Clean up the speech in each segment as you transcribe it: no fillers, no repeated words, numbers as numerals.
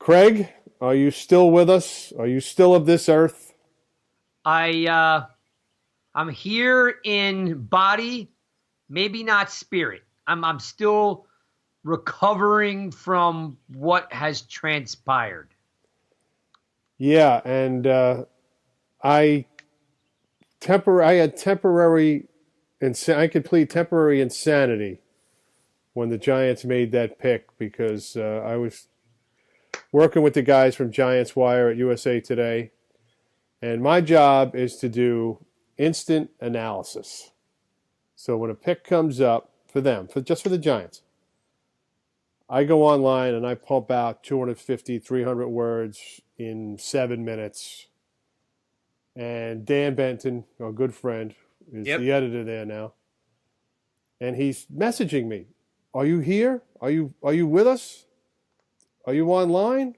Craig, are you still with us? Are you still of this earth? I'm here in body, maybe not spirit. I'm still recovering from what has transpired. Yeah, and I I had I could plead temporary insanity when the Giants made that pick because I was working with the guys from Giants Wire at USA Today, and my job is to do instant analysis. So when a pick comes up for them, for just for the Giants, I go online and I pump out 250, 300 words in 7 minutes. And Dan Benton, our good friend, is Yep. the editor there now. And he's messaging me. Are you here? Are you with us? Are you online?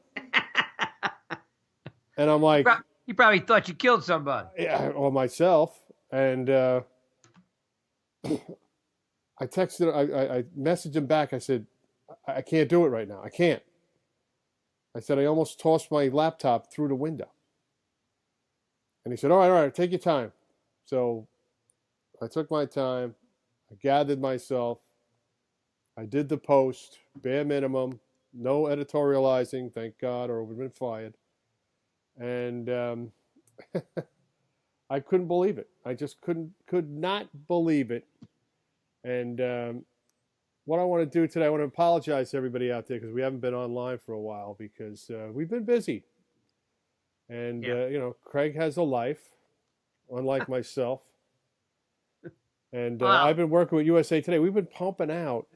And I'm like, You probably thought you killed somebody. yeah, or myself. And I messaged him back. I said, I can't do it right now. I can't. I said, I almost tossed my laptop through the window. And he said, all right, take your time. So I took my time. I gathered myself. I did the post, bare minimum, no editorializing, thank God, or I would have been fired. And I couldn't believe it. I just could not believe it. And what I want to do today, I want to apologize to everybody out there because we haven't been online for a while because we've been busy. And, Yeah. Craig has a life, unlike myself. And Wow. I've been working with USA Today. We've been pumping out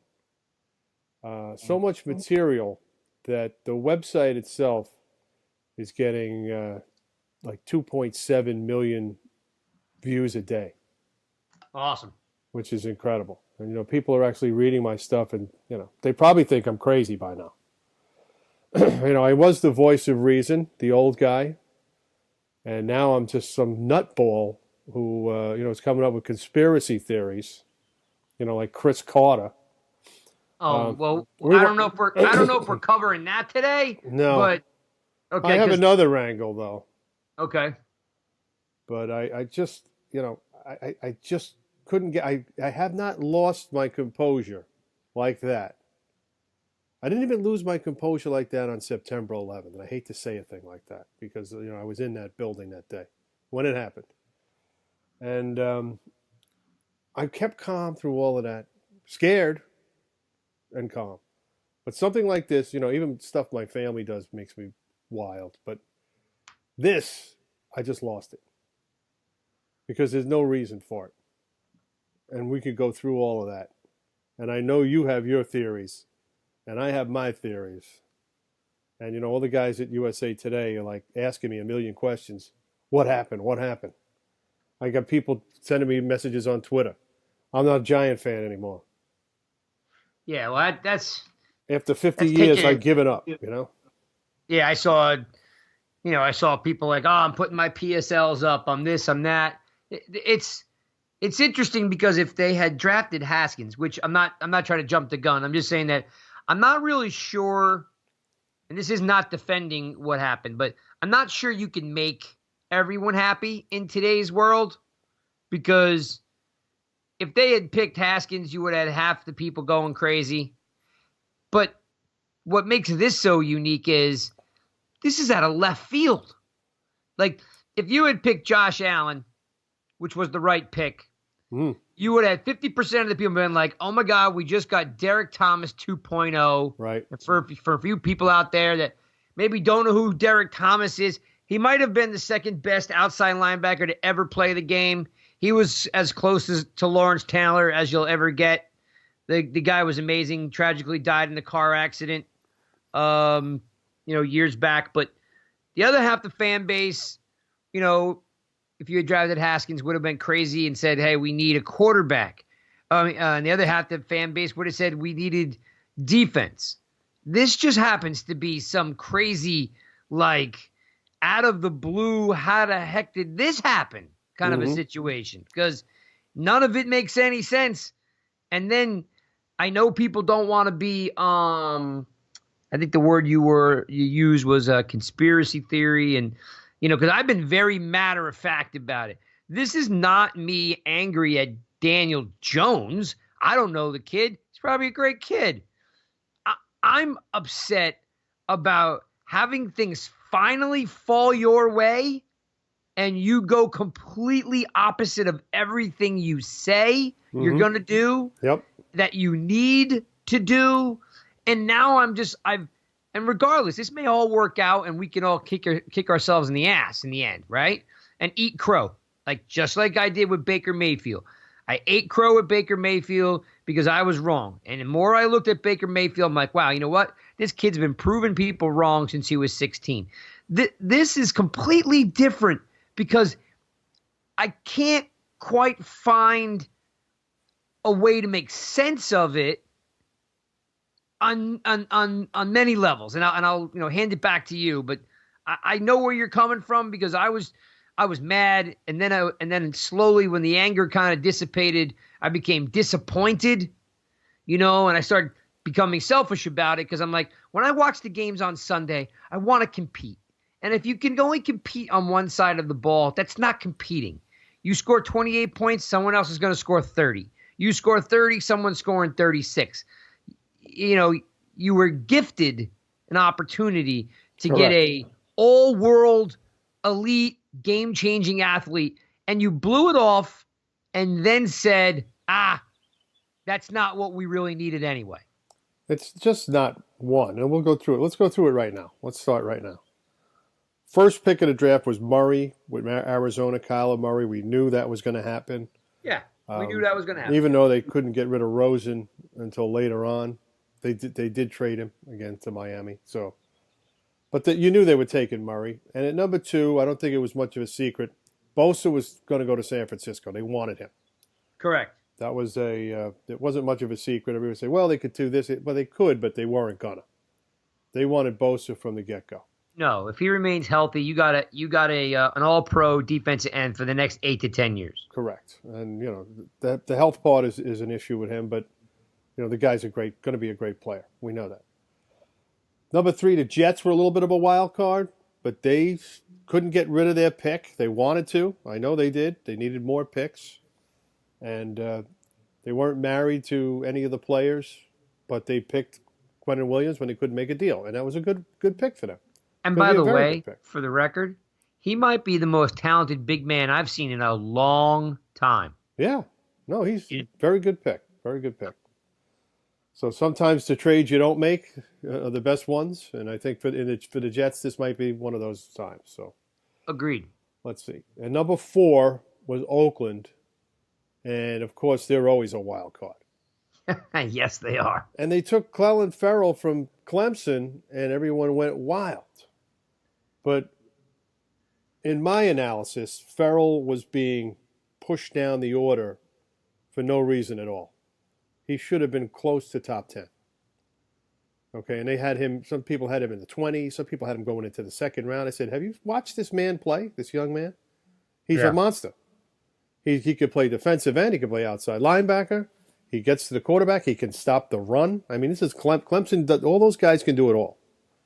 so much material that the website itself is getting like 2.7 million views a day. Awesome. Which is incredible. And, people are actually reading my stuff and, they probably think I'm crazy by now. I was the voice of reason, the old guy. And now I'm just some nutball who, is coming up with conspiracy theories, like Chris Carter. Well, I don't know if we're covering that today. No. But okay. I have another angle, though. Okay. But I just, I just couldn't get, I have not lost my composure like that. I didn't even lose my composure like that on September 11th. And I hate to say a thing like that because, I was in that building that day when it happened. And I kept calm through all of that, scared and calm. But something like this, even stuff my family does makes me wild. But this, I just lost it because there's no reason for it. And we could go through all of that. And I know you have your theories. And I have my theories. And, all the guys at USA Today are like asking me a million questions. What happened? What happened? I got people sending me messages on Twitter. I'm not a Giant fan anymore. Yeah, well, that's after 50 years, I've given up, Yeah, I saw people like, oh, I'm putting my PSLs up. I'm this, I'm that. It's interesting because if they had drafted Haskins, which I'm not trying to jump the gun. I'm just saying that I'm not really sure, and this is not defending what happened, but I'm not sure you can make everyone happy in today's world because if they had picked Haskins, you would have had half the people going crazy. But what makes this so unique is this is out of left field. Like, if you had picked Josh Allen, which was the right pick, you would have 50% of the people been like, oh my God, we just got Derek Thomas 2.0. Right. For a few people out there that maybe don't know who Derek Thomas is, he might have been the second best outside linebacker to ever play the game. He was as close to Lawrence Taylor as you'll ever get. The guy was amazing, tragically died in a car accident, years back. But the other half the fan base, if you had drafted Haskins, would have been crazy and said, hey, we need a quarterback. And the other half the fan base would have said we needed defense. This just happens to be some crazy, like, out of the blue, how the heck did this happen kind of a situation? Because none of it makes any sense. And then I know people don't want to be I think the word you used was a conspiracy theory, and because I've been very matter of fact about it. This is not me angry at Daniel Jones. I don't know the kid. He's probably a great kid. I'm upset about having things finally fall your way and you go completely opposite of everything you say you're going to do, Yep. that you need to do. And now and regardless, this may all work out and we can all kick ourselves in the ass in the end, right? And eat crow, just like I did with Baker Mayfield. I ate crow with Baker Mayfield because I was wrong. And the more I looked at Baker Mayfield, I'm like, wow, you know what? This kid's been proving people wrong since he was 16. This is completely different because I can't quite find a way to make sense of it on many levels. And I'll hand it back to you, but I know where you're coming from because I was mad, and then slowly when the anger kind of dissipated, I became disappointed, and I started becoming selfish about it because I'm like, when I watch the games on Sunday, I want to compete. And if you can only compete on one side of the ball, that's not competing. You score 28 points, someone else is going to score 30. You score 30, someone's scoring 36. You were gifted an opportunity to Correct. get a all-world elite game-changing athlete, and you blew it off and then said, that's not what we really needed anyway. It's just not one. And we'll go through it. Let's go through it right now. Let's start right now. First pick of the draft was Murray with Arizona, Kyler Murray. We knew that was going to happen. Yeah, we knew that was going to happen. Even though they couldn't get rid of Rosen until later on, they did trade him again to Miami. So, but you knew they were taking Murray. And at number 2, I don't think it was much of a secret. Bosa was going to go to San Francisco. They wanted him. Correct. That was it wasn't much of a secret. Everyone would say, well, they could do this. Well, they could, but they weren't gonna. They wanted Bosa from the get-go. No, if he remains healthy, you got an all-pro defensive end for the next 8 to 10 years. Correct. And the health part is an issue with him, but the guy's going to be a great player. We know that. Number 3, the Jets were a little bit of a wild card, but they couldn't get rid of their pick. They wanted to. I know they did. They needed more picks. And they weren't married to any of the players, but they picked Quentin Williams when they couldn't make a deal. And that was a good pick for them. And by the way, for the record, he might be the most talented big man I've seen in a long time. Yeah. No, he's a very good pick. Very good pick. So sometimes the trades you don't make are the best ones. And I think for the Jets, this might be one of those times. So agreed. Let's see. And number 4 was Oakland. And, of course, they're always a wild card. Yes, they are. And they took Clelin Ferrell from Clemson, and everyone went wild. But in my analysis, Ferrell was being pushed down the order for no reason at all. He should have been close to top 10. Okay, and they had him, some people had him in the 20s, some people had him going into the second round. I said, have you watched this man play, this young man? He's a monster. He could play defensive end. He could play outside linebacker. He gets to the quarterback. He can stop the run. I mean, this is Clemson. All those guys can do it all.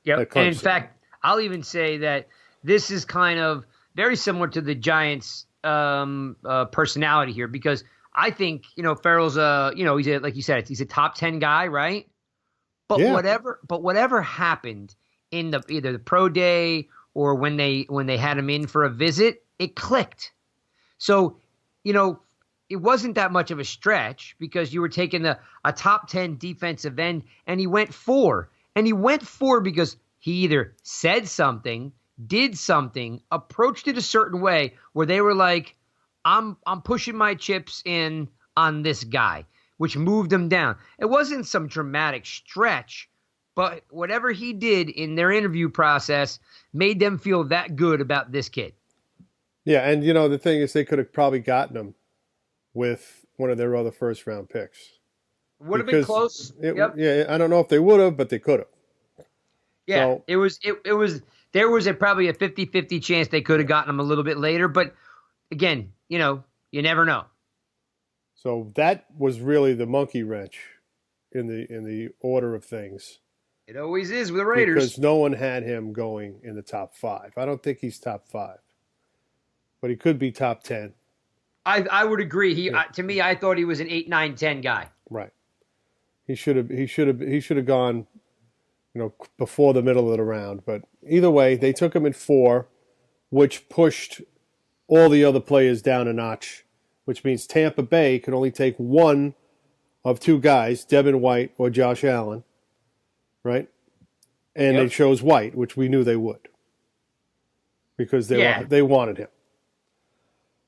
Yep. And in fact, I'll even say that this is kind of very similar to the Giants' personality here, because I think Farrell's he's like you said, he's a top 10 guy, right? But whatever happened in either the pro day or when they had him in for a visit, it clicked. So. It wasn't that much of a stretch because you were taking a top 10 defensive end, and he went 4. And he went 4 because he either said something, did something, approached it a certain way where they were like, I'm pushing my chips in on this guy, which moved him down. It wasn't some dramatic stretch, but whatever he did in their interview process made them feel that good about this kid. Yeah, and the thing is, they could have probably gotten him with one of their other first-round picks. Would have been close. Yep. Yeah, I don't know if they would have, but they could have. Yeah, so, there was probably a 50-50 chance they could have gotten him a little bit later, but again, you never know. So that was really the monkey wrench in the order of things. It always is with the Raiders. Because no one had him going in the top 5. I don't think he's top 5, but he could be top 10. I would agree. To me, I thought he was an 8, 9, 10 guy. Right. He should have gone, before the middle of the round. But either way, they took him at 4, which pushed all the other players down a notch, which means Tampa Bay could only take one of 2 guys, Devin White or Josh Allen, right? And They chose White, which we knew they would, because they wanted him.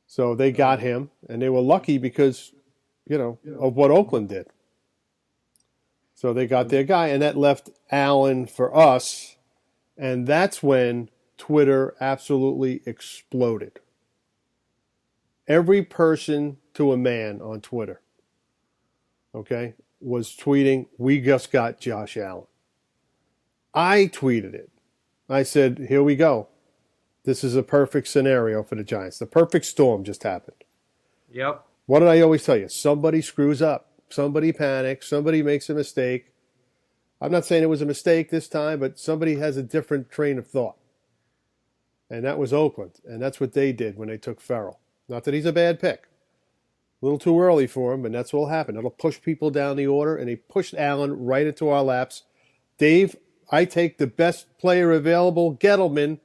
So they got him, and they were lucky because, of what Oakland did. So they got their guy, and that left Allen for us, and that's when Twitter absolutely exploded. Every person to a man on Twitter, okay, was tweeting, "We just got Josh Allen." I tweeted it. I said, "Here we go. This is a perfect scenario for the Giants. The perfect storm just happened." Yep. What did I always tell you? Somebody screws up. Somebody panics. Somebody makes a mistake. I'm not saying it was a mistake this time, but somebody has a different train of thought. And that was Oakland. And that's what they did when they took Ferrell. Not that he's a bad pick. A little too early for him, but that's what will happen. It'll push people down the order, and he pushed Allen right into our laps. Dave, I take the best player available. Gettleman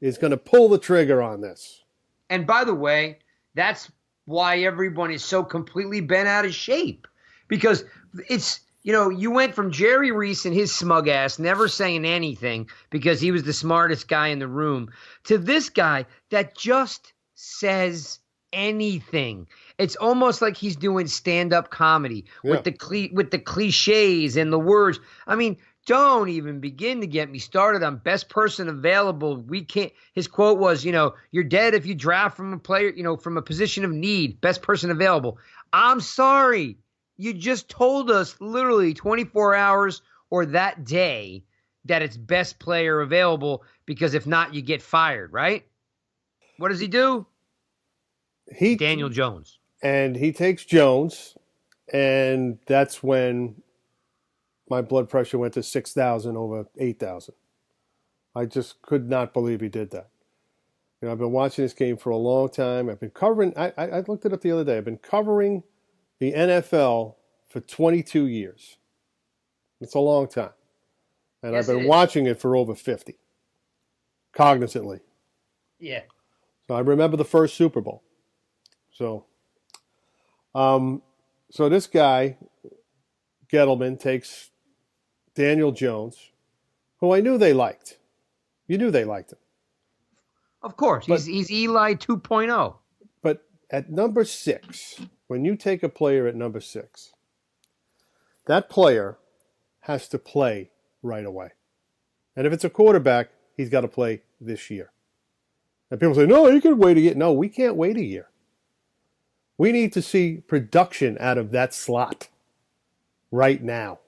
is going to pull the trigger on this. And by the way, that's why everyone is so completely bent out of shape. Because it's, you went from Jerry Reese and his smug ass never saying anything because he was the smartest guy in the room to this guy that just says anything. It's almost like he's doing stand-up comedy with the cliches and the words. I mean, don't even begin to get me started on best person available. We can't. His quote was, "You're dead if you draft from a player, from a position of need. Best person available." I'm sorry. You just told us literally 24 hours or that day that it's best player available, because if not, you get fired, right? What does he do? Daniel Jones. And he takes Jones, and that's when my blood pressure went to 6,000 over 8,000. I just could not believe he did that. I've been watching this game for a long time. I've been covering, I looked it up the other day. I've been covering the NFL for 22 years. It's a long time. And Yes, I've been watching it for over 50, cognizantly. Yeah. So I remember the first Super Bowl. So this guy, Gettleman, takes Daniel Jones, who I knew they liked. You knew they liked him. Of course. He's Eli 2.0. But at number 6, when you take a player at number 6, that player has to play right away. And if it's a quarterback, he's got to play this year. And people say, "No, you can wait a year." No, we can't wait a year. We need to see production out of that slot right now.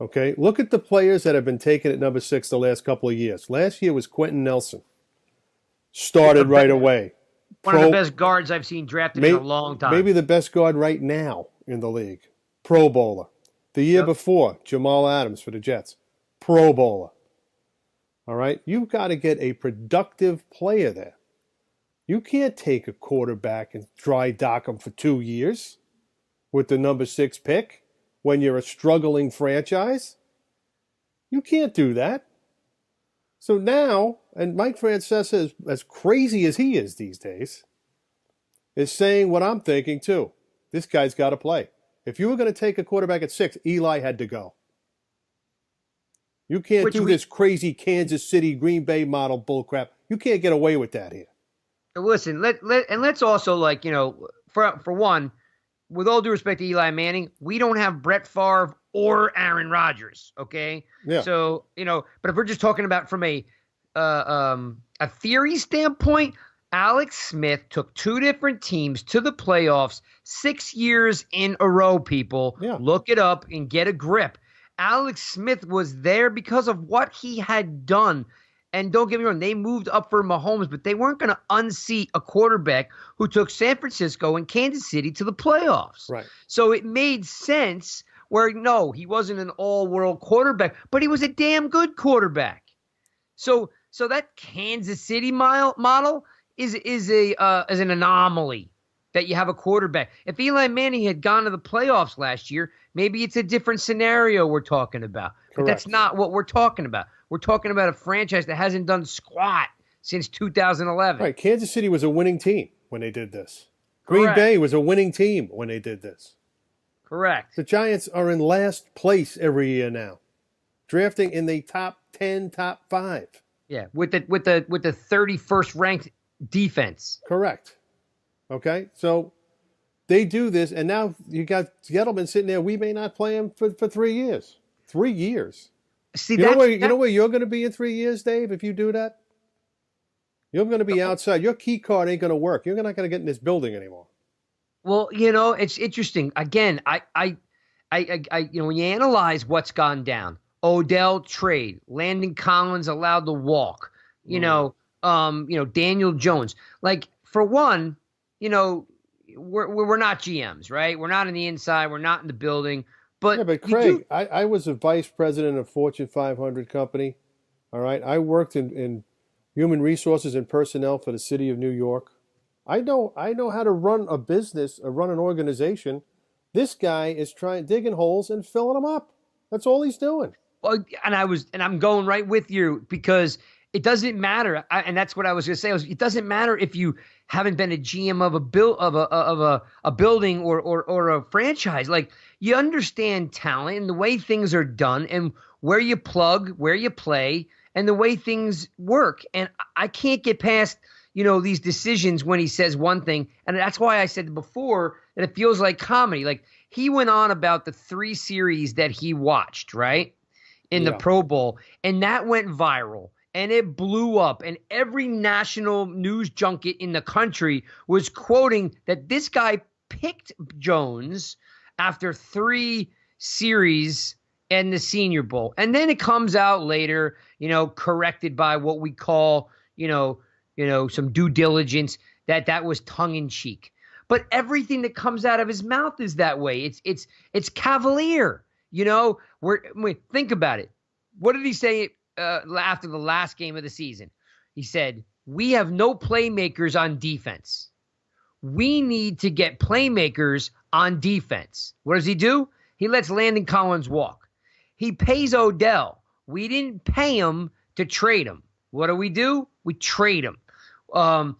Okay? Look at the players that have been taken at number 6 the last couple of years. Last year was Quentin Nelson. Started right away. One of the best guards I've seen drafted in a long time. Maybe the best guard right now in the league. Pro Bowler. The year before, Jamal Adams for the Jets. Pro Bowler. All right? You've got to get a productive player there. You can't take a quarterback and dry dock him for 2 years with the number 6 pick when you're a struggling franchise. You can't do that. So now, and Mike Francesa, as crazy as he is these days, is saying what I'm thinking too. This guy's got to play. If you were going to take a quarterback at 6, Eli had to go. You can't do this crazy Kansas City, Green Bay model bullcrap. You can't get away with that here. Listen, let's also, for one, with all due respect to Eli Manning, we don't have Brett Favre or Aaron Rodgers, okay? Yeah. So, but if we're just talking about from a theory standpoint, Alex Smith took 2 different teams to the playoffs 6 years in a row, people. Yeah. Look it up and get a grip. Alex Smith was there because of what he had done. And don't get me wrong, they moved up for Mahomes, but they weren't going to unseat a quarterback who took San Francisco and Kansas City to the playoffs. Right. So it made sense where no, he wasn't an all-world quarterback, but he was a damn good quarterback. So that Kansas City model is an anomaly that you have a quarterback. If Eli Manning had gone to the playoffs last year, maybe it's a different scenario we're talking about. But that's Correct. not what we're talking about. We're talking about a franchise that hasn't done squat since 2011. Right. Kansas City was a winning team when they did this. Green Correct. Bay was a winning team when they did this. Correct. The Giants are in last place every year now, drafting in the top 10, top 5. Yeah, with the 31st ranked defense. Correct. Okay, so they do this, and now you got Gettleman sitting there. We may not play him for 3 years. 3 years. See, You know where you're going to be in 3 years, Dave, if you do that? You're going to be outside. Your key card ain't going to work. You're not going to get in this building anymore. Well, it's interesting. Again, when you analyze what's gone down, Odell trade, Landon Collins allowed to walk, Daniel Jones. Like, for one, we're not GMs, right? We're not on the inside. We're not in the building. But yeah, but Craig, I was a vice president of a Fortune 500 company. All right, I worked in human resources and personnel for the city of New York. I know how to run a business, or run an organization. This guy is digging holes and filling them up. That's all he's doing. Well, and I'm going right with you, because it doesn't matter. And that's what I was going to say. It doesn't matter if you haven't been a GM of a building or a franchise. Like, you understand talent and the way things are done and where you plug, where you play, and the way things work. And I can't get past, these decisions when he says one thing. And that's why I said before that it feels like comedy. Like, he went on about the 3 series that he watched, right, in the Pro Bowl, and that went viral. And it blew up, and every national news junket in the country was quoting that this guy picked Jones after 3 series and the Senior Bowl. And then it comes out later, corrected by what we call, some due diligence, that was tongue in cheek. But everything that comes out of his mouth is that way. It's cavalier. Think about it. What did he say after the last game of the season? He said, "We have no playmakers on defense. We need to get playmakers on defense." What does he do? He lets Landon Collins walk. He pays Odell. We didn't pay him to trade him. What do? We trade him. We're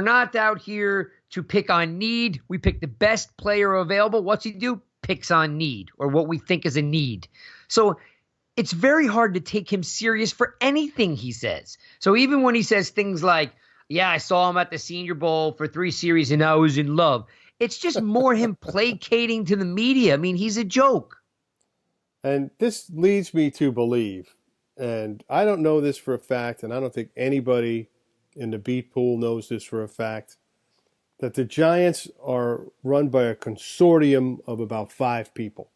not out here to pick on need. We pick the best player available. What's he do? Picks on need, or what we think is a need. So it's very hard to take him serious for anything he says. So even when he says things like, "Yeah, I saw him at the Senior Bowl for 3 series and I was in love," it's just more him placating to the media. I mean, he's a joke. And this leads me to believe, and I don't know this for a fact, and I don't think anybody in the beat pool knows this for a fact, that the Giants are run by a consortium of about 5 people.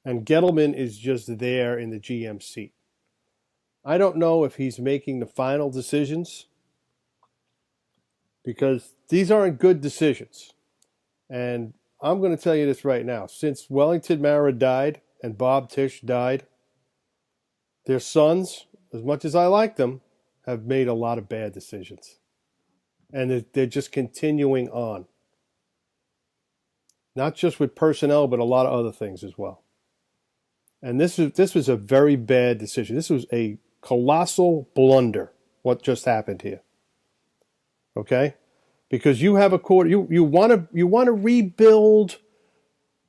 And Gettleman is just there in the GM seat. I don't know if he's making the final decisions, because these aren't good decisions. And I'm going to tell you this right now. Since Wellington Mara died and Bob Tisch died, their sons, as much as I like them, have made a lot of bad decisions. And they're just continuing on. Not just with personnel, but a lot of other things as well. And this was a very bad decision. This was a colossal blunder, what just happened here. Okay? Because you have a quarter, you want to rebuild,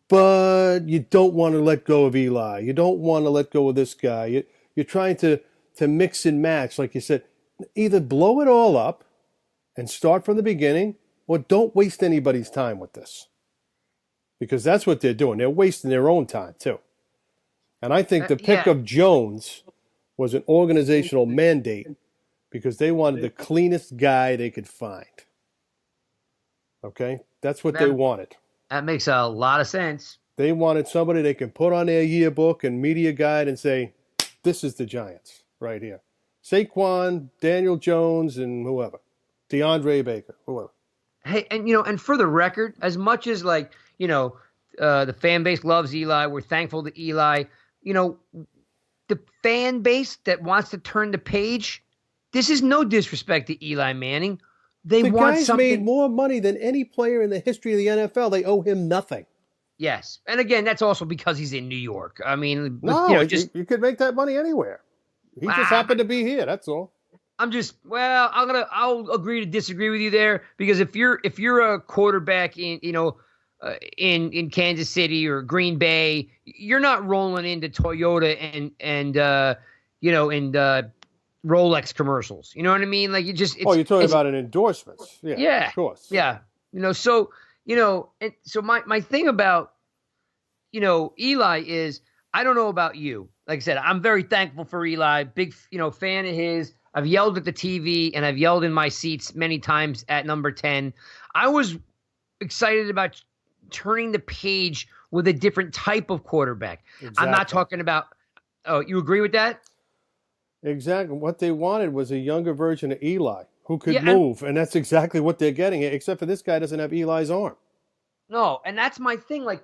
but you don't want to let go of Eli. You don't want to let go of this guy. You're trying to mix and match, like you said. Either blow it all up and start from the beginning, or don't waste anybody's time with this. Because that's what they're doing. They're wasting their own time, too. And I think the pick of Jones was an organizational mandate, because they wanted the cleanest guy they could find. Okay? That's what they wanted. That makes a lot of sense. They wanted somebody they can put on their yearbook and media guide and say, "This is the Giants right here. Saquon, Daniel Jones, and whoever. DeAndre Baker, whoever." Hey, and for the record, as much as The fan base loves Eli. We're thankful to Eli. You know, the fan base that wants to turn the page, this is no disrespect to Eli Manning. They The want guy's made something. more money than any player in the history of the NFL. They owe him nothing. Yes. And again, that's also because he's in New York. I mean, No, just you could make that money anywhere. He just happened to be here. That's all. I'll agree to disagree with you there, because if you're a quarterback in Kansas City or Green Bay, you're not rolling into Toyota and Rolex commercials. You know what I mean? Like You're talking about an endorsements. Yeah, yeah, of course. yeah. And so my thing about Eli is, I don't know about you. Like I said, I'm very thankful for Eli. Big fan of his. I've yelled at the TV and I've yelled in my seats many times at number 10. I was excited about turning the page with a different type of quarterback. Exactly. I'm not talking about. Oh, you agree with that? Exactly. What they wanted was a younger version of Eli who could move, and that's exactly what they're getting. Except for this guy doesn't have Eli's arm. No, and that's my thing. Like,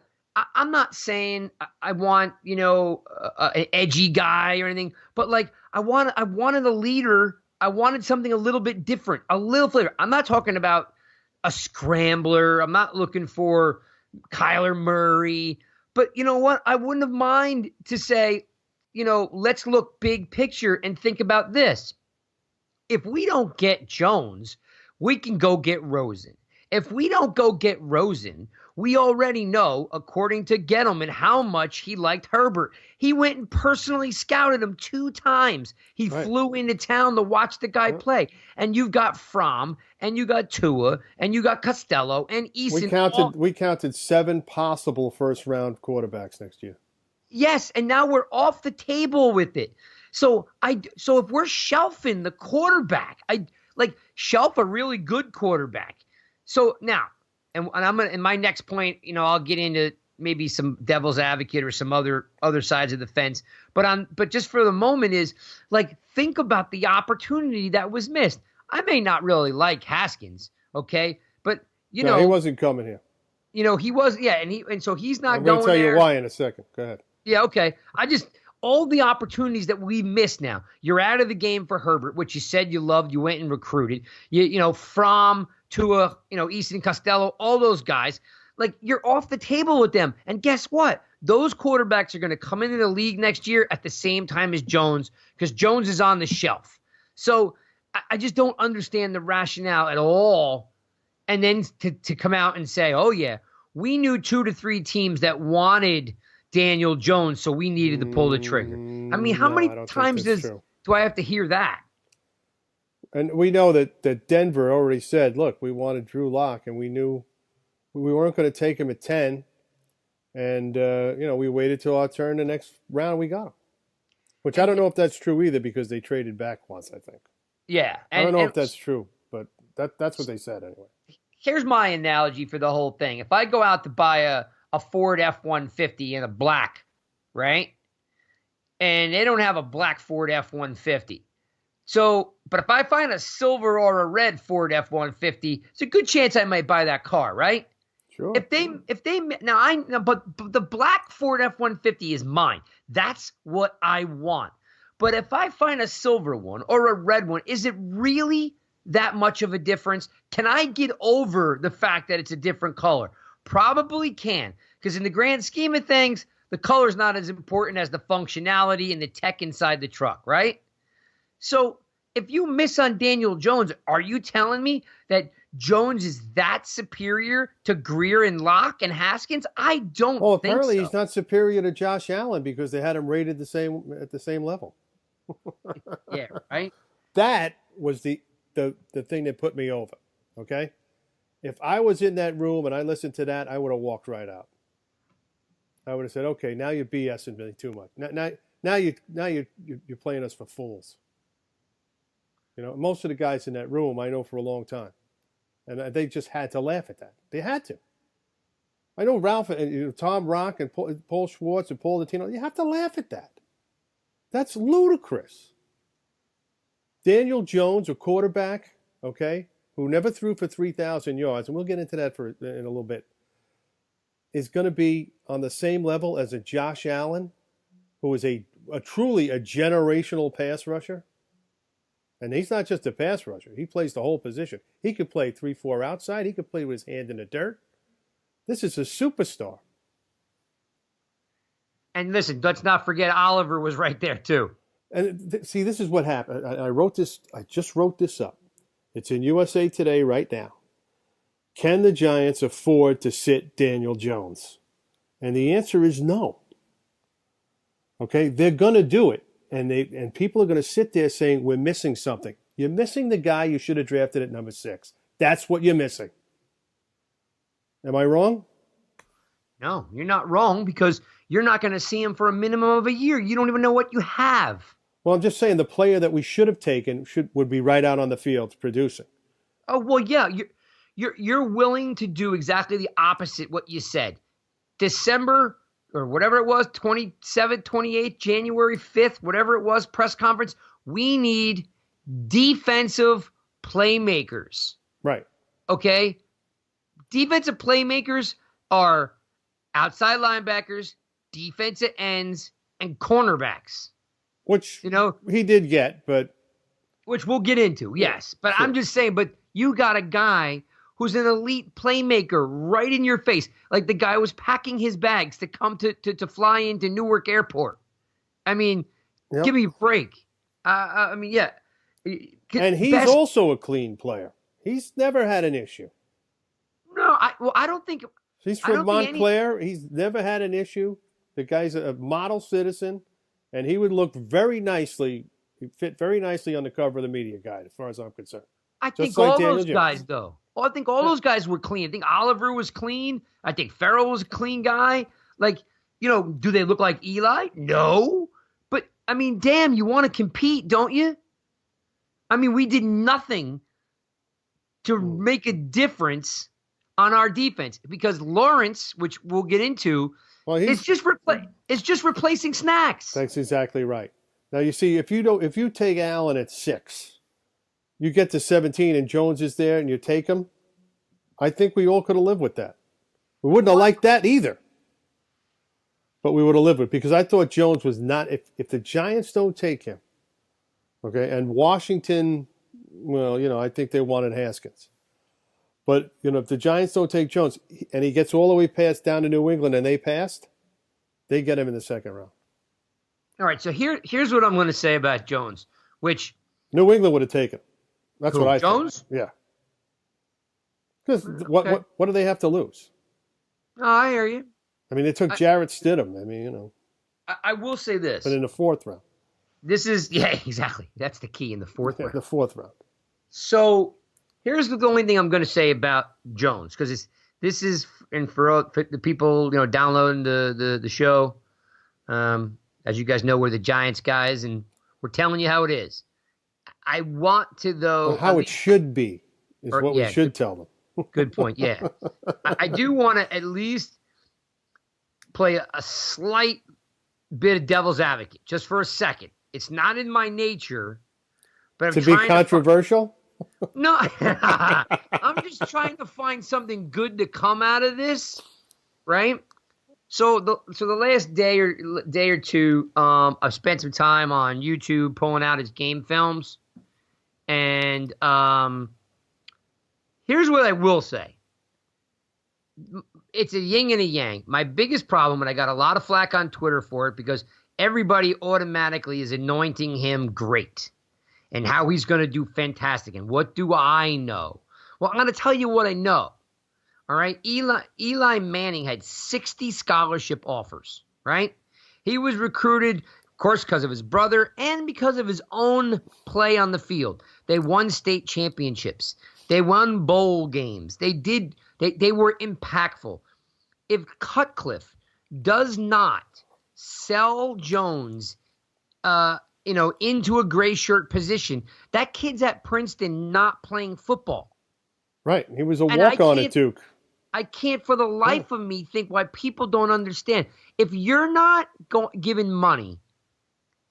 I'm not saying I want an edgy guy or anything, but like I wanted a leader. I wanted something a little bit different, a little flavor. I'm not talking about a scrambler. I'm not looking for Kyler Murray. But you know what? I wouldn't have mind to say, let's look big picture and think about this. If we don't get Jones, we can go get Rosen. If we don't go get Rosen, we already know, according to Gettleman, how much he liked Herbert. He went and personally scouted him 2 times. He flew into town to watch the guy play. And you've got Fromm, and you got Tua, and you got Costello, and Eason. We counted 7 possible first-round quarterbacks next year. Yes, and now we're off the table with it. So if we're shelving the quarterback, shelf a really good quarterback. So now, and I'm gonna, in my next point, I'll get into maybe some devil's advocate or some other sides of the fence. But just for the moment is like, think about the opportunity that was missed. I may not really like Haskins, okay, but he wasn't coming here. He was, yeah, and so he's not I'm going gonna tell there. you why in a second. Go ahead. Yeah, okay. All the opportunities that we missed now. You're out of the game for Herbert, which you said you loved. You went and recruited. From Tua, Easton, Costello, all those guys. Like, you're off the table with them. And guess what? Those quarterbacks are going to come into the league next year at the same time as Jones, because Jones is on the shelf. So I just don't understand the rationale at all. And then to come out and say, oh, yeah, we knew 2 to 3 teams that wanted Daniel Jones, so we needed to pull the trigger. I mean, how many times do I have to hear that? And we know that Denver already said, look, we wanted Drew Lock, and we knew we weren't going to take him at 10. And, we waited till our turn. The next round, we got him. Which I don't know if that's true either, because they traded back once, I think. Yeah. I don't know if that's true, but that's what they said anyway. Here's my analogy for the whole thing. If I go out to buy a Ford F-150 in a black, right? And they don't have a black Ford F-150. So, but if I find a silver or a red Ford F-150, it's a good chance I might buy that car, right? Sure. But the black Ford F-150 is mine. That's what I want. But if I find a silver one or a red one, is it really that much of a difference? Can I get over the fact that it's a different color? Probably can, because in the grand scheme of things, the color's not as important as the functionality and the tech inside the truck, right? So if you miss on Daniel Jones, are you telling me that Jones is that superior to Greer and Locke and Haskins? I don't think so. Well, apparently he's not superior to Josh Allen, because they had him rated at the same level. Yeah, right? That was the thing that put me over, okay? If I was in that room and I listened to that, I would have walked right out. I would have said, "Okay, now you're BSing me too much. Now you're playing us for fools." Most of the guys in that room I know for a long time, and they just had to laugh at that. They had to. I know Ralph and Tom Rock and Paul Schwartz and Paul Latino. You have to laugh at that. That's ludicrous. Daniel Jones, a quarterback, okay, who never threw for 3,000 yards, and we'll get into that in a little bit. is going to be on the same level as a Josh Allen, who is a truly a generational pass rusher. And he's not just a pass rusher. He plays the whole position. He could play 3-4 outside. He could play with his hand in the dirt. This is a superstar. And listen, let's not forget Oliver was right there too. And see, this is what happened. I wrote this. I just wrote this up. It's in USA Today right now. Can the Giants afford to sit Daniel Jones? And the answer is no. Okay, they're going to do it. And people are going to sit there saying, we're missing something. You're missing the guy you should have drafted at number 6. That's what you're missing. Am I wrong? No, you're not wrong, because you're not going to see him for a minimum of a year. You don't even know what you have. Well, I'm just saying the player that we should have taken would be right out on the field producing. Oh, well, yeah. You're willing to do exactly the opposite what you said. December or whatever it was, 27th, 28th, January 5th, whatever it was, press conference, we need defensive playmakers. Right. Okay? Defensive playmakers are outside linebackers, defensive ends, and cornerbacks. Which, he did get, but... Which we'll get into, yes. But sure. I'm just saying, but you got a guy who's an elite playmaker right in your face. Like the guy was packing his bags to come to fly into Newark Airport. I mean, Give me a break. I mean, yeah. And he's also a clean player. He's never had an issue. No, I don't think... He's from Montclair. He's never had an issue. The guy's a model citizen, and he would look very nicely. He'd fit very nicely on the cover of the media guide, as far as I'm concerned. I think all those guys, though. I think all those guys were clean. I think Oliver was clean. I think Farrell was a clean guy. Like, do they look like Eli? No. But, I mean, damn, you want to compete, don't you? I mean, we did nothing to make a difference on our defense, because Lawrence, which we'll get into, it's just replacing Snacks. That's exactly right. Now you see, if you take Allen at 6, you get to 17 and Jones is there and you take him, I think we all could have lived with that. We wouldn't have liked that either, but we would have lived with it, because I thought Jones was not. If the Giants don't take him, okay, and Washington, well, I think they wanted Haskins. But, if the Giants don't take Jones and he gets all the way past down to New England and they passed, they get him in the second round. All right, so here's what I'm going to say about Jones, which... New England would have taken. That's what I think. Jones? Yeah. Because what do they have to lose? Oh, I hear you. I mean, they took Jarrett Stidham. I mean, I will say this. But in the 4th round. This is... Yeah, exactly. That's the key, in the 4th round. The 4th round. So... Here's the only thing I'm going to say about Jones, because this is, and for the people downloading the show, as you guys know, we're the Giants guys, and we're telling you how it is. I want to, though, how it should be is what we should tell them. Good point. Yeah, I do want to at least play a slight bit of devil's advocate, just for a second. It's not in my nature, but I'm to be controversial. No, I'm just trying to find something good to come out of this, right? So the last day or two, I've spent some time on YouTube pulling out his game films, and here's what I will say: it's a yin and a yang. My biggest problem, and I got a lot of flack on Twitter for it, because everybody automatically is anointing him great. And how he's going to do fantastic. And what do I know? Well, I'm going to tell you what I know. All right? Eli Manning had 60 scholarship offers, right? He was recruited, of course, because of his brother and because of his own play on the field. They won state championships. They won bowl games. They were impactful. If Cutcliffe does not sell Jones into a gray shirt position, that kid's at Princeton not playing football. Right. He was a walk-on at Duke. I can't for the life of me think why people don't understand. If you're not giving money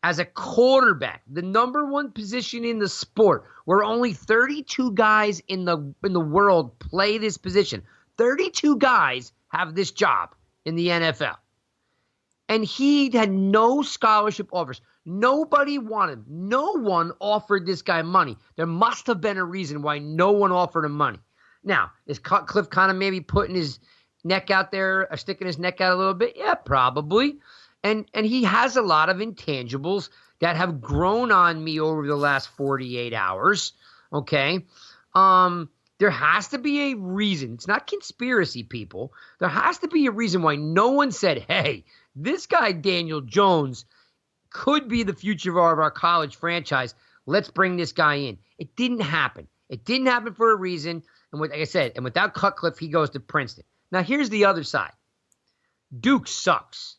as a quarterback, the number one position in the sport, where only 32 guys in the world play this position. 32 guys have this job in the NFL. And he had no scholarship offers. Nobody wanted him. No one offered this guy money. There must have been a reason why no one offered him money. Now, is Cutcliffe kind of maybe putting his neck out there, or sticking his neck out a little bit? Yeah, probably. And he has a lot of intangibles that have grown on me over the last 48 hours. Okay. There has to be a reason. It's not conspiracy, people. There has to be a reason why no one said, hey, this guy, Daniel Jones, could be the future of our college franchise. Let's bring this guy in. It didn't happen. It didn't happen for a reason. And like I said, and without Cutcliffe, he goes to Princeton. Now, here's the other side. Duke sucks.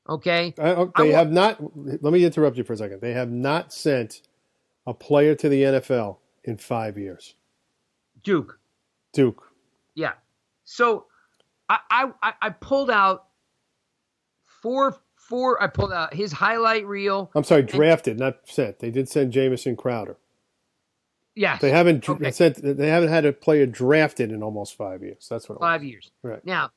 Okay? They have not. Let me interrupt you for a second. They have not sent a player to the NFL in 5 years. Duke. Yeah. So I pulled out four. I pulled out his highlight reel. I'm sorry, drafted, not sent. They did send Jamison Crowder. Yes. They haven't sent. They haven't had a player drafted in almost 5 years. That's what. 5 years. Right. Now,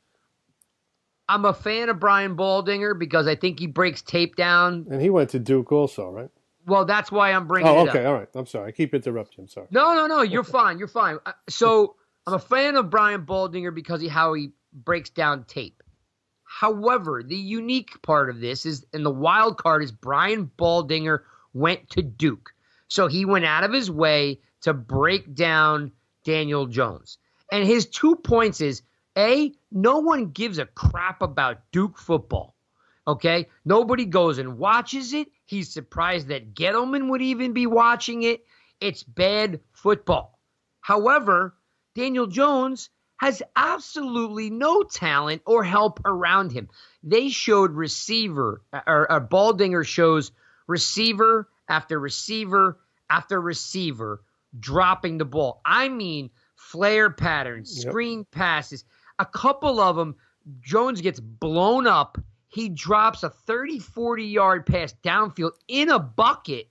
I'm a fan of Brian Baldinger because I think he breaks tape down. And he went to Duke also, right? Well, that's why I'm bringing it up. Okay, all right. I'm sorry. I keep interrupting. I'm sorry. No. You're fine. You're fine. So I'm a fan of Brian Baldinger because of how he breaks down tape. However, the unique part of this is, and the wild card is, Brian Baldinger went to Duke. So he went out of his way to break down Daniel Jones. And his 2 points is, A, no one gives a crap about Duke football. Okay? Nobody goes and watches it. He's surprised that Gettleman would even be watching it. It's bad football. However, Daniel Jones has absolutely no talent or help around him. They showed receiver, or Baldinger shows receiver after receiver after receiver dropping the ball. I mean, flare patterns, screen passes. A couple of them, Jones gets blown up. He drops a 30, 40-yard pass downfield in a bucket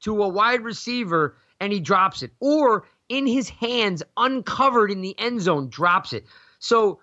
to a wide receiver, and he drops it. Or in his hands, uncovered in the end zone, drops it. So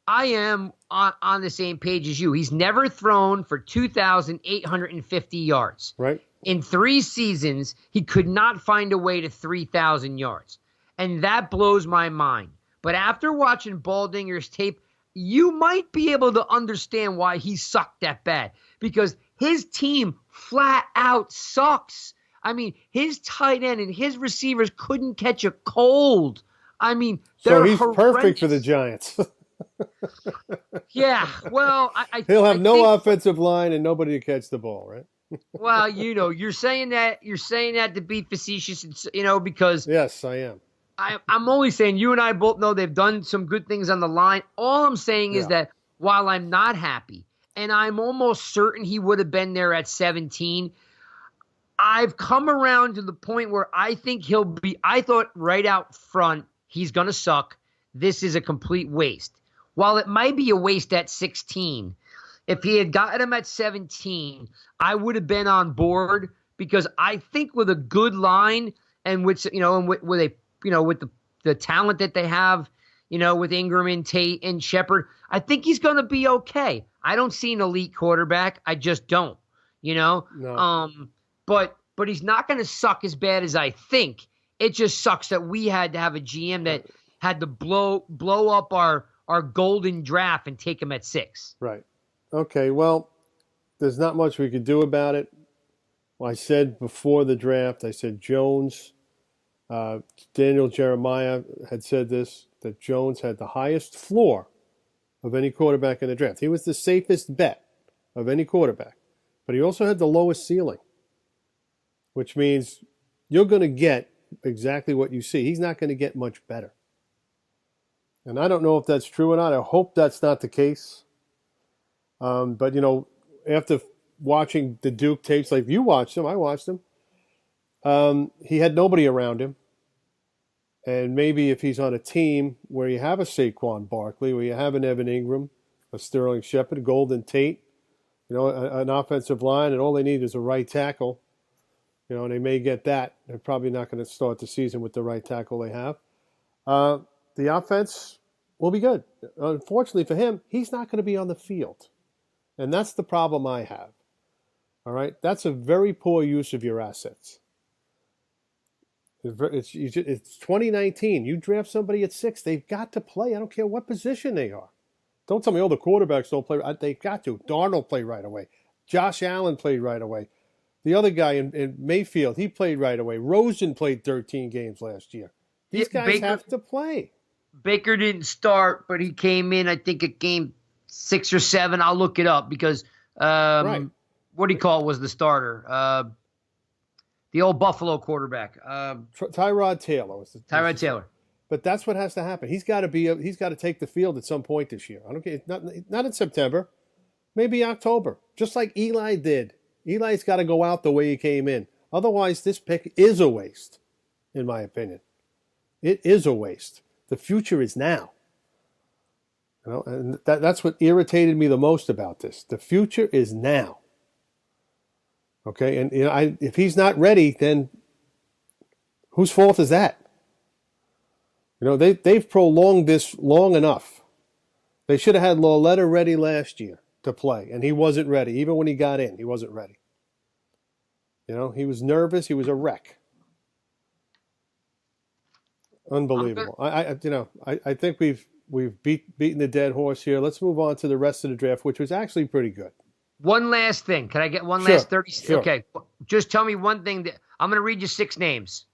I am on the same page as you. He's never thrown for 2,850 yards. Right. In 3 seasons, he could not find a way to 3,000 yards. And that blows my mind. But after watching Baldinger's tape, you might be able to understand why he sucked that bad. Because his team flat out sucks. I mean, his tight end and his receivers couldn't catch a cold. I mean, so he's perfect for the Giants. Yeah, well, he'll have no offensive line and nobody to catch the ball, right? Well, you're saying that to be facetious, because yes, I am. I'm only saying, you and I both know they've done some good things on the line. All I'm saying is that while I'm not happy, and I'm almost certain he would have been there at 17, I've come around to the point where I think I thought right out front, he's going to suck. This is a complete waste. While it might be a waste at 16, if he had gotten him at 17, I would have been on board, because I think with a good line and with the talent that they have, with Ingram and Tate and Shepard, I think he's going to be okay. I don't see an elite quarterback. I just don't, No. But he's not going to suck as bad as I think. It just sucks that we had to have a GM that had to blow up our golden draft and take him at 6. Right. Okay, well, there's not much we could do about it. Well, I said before the draft, Jones, Daniel Jeremiah had said this, that Jones had the highest floor of any quarterback in the draft. He was the safest bet of any quarterback, but he also had the lowest ceiling, which means you're going to get exactly what you see. He's not going to get much better. And I don't know if that's true or not. I hope that's not the case. But, after watching the Duke tapes, like you watched them, I watched them, he had nobody around him. And maybe if he's on a team where you have a Saquon Barkley, where you have an Evan Ingram, a Sterling Shepard, a Golden Tate, an offensive line, and all they need is a right tackle, and they may get that. They're probably not going to start the season with the right tackle they have. The offense, will be good. Unfortunately for him, he's not going to be on the field. And that's the problem I have. All right? That's a very poor use of your assets. It's 2019. You draft somebody at 6, they've got to play. I don't care what position they are. Don't tell me, the quarterbacks don't play. They've got to. Darnold played right away. Josh Allen played right away. The other guy in Mayfield, he played right away. Rosen played 13 games last year. These guys have to play. Baker didn't start, but he came in, I think, at game 6 or 7. I'll look it up because Right. what do you call it was the starter? The old Buffalo quarterback. Tyrod Taylor. Tyrod Taylor. But that's what has to happen. He's got to take the field at some point this year. I don't care. Not in September. Maybe October. Just like Eli did. Eli's got to go out the way he came in. Otherwise, this pick is a waste, in my opinion. It is a waste. The future is now. And that's what irritated me the most about this. The future is now. Okay, and if he's not ready, then whose fault is that? They've prolonged this long enough. They should have had Lauletta ready last year to play, and he wasn't ready. Even when he got in, he wasn't ready. He was nervous. He was a wreck. Unbelievable. I think we've beaten the dead horse here. Let's move on to the rest of the draft, which was actually pretty good. One last thing. Can I get one Sure, last 30? sure. Okay. Just tell me one thing. I'm going to read you 6 names.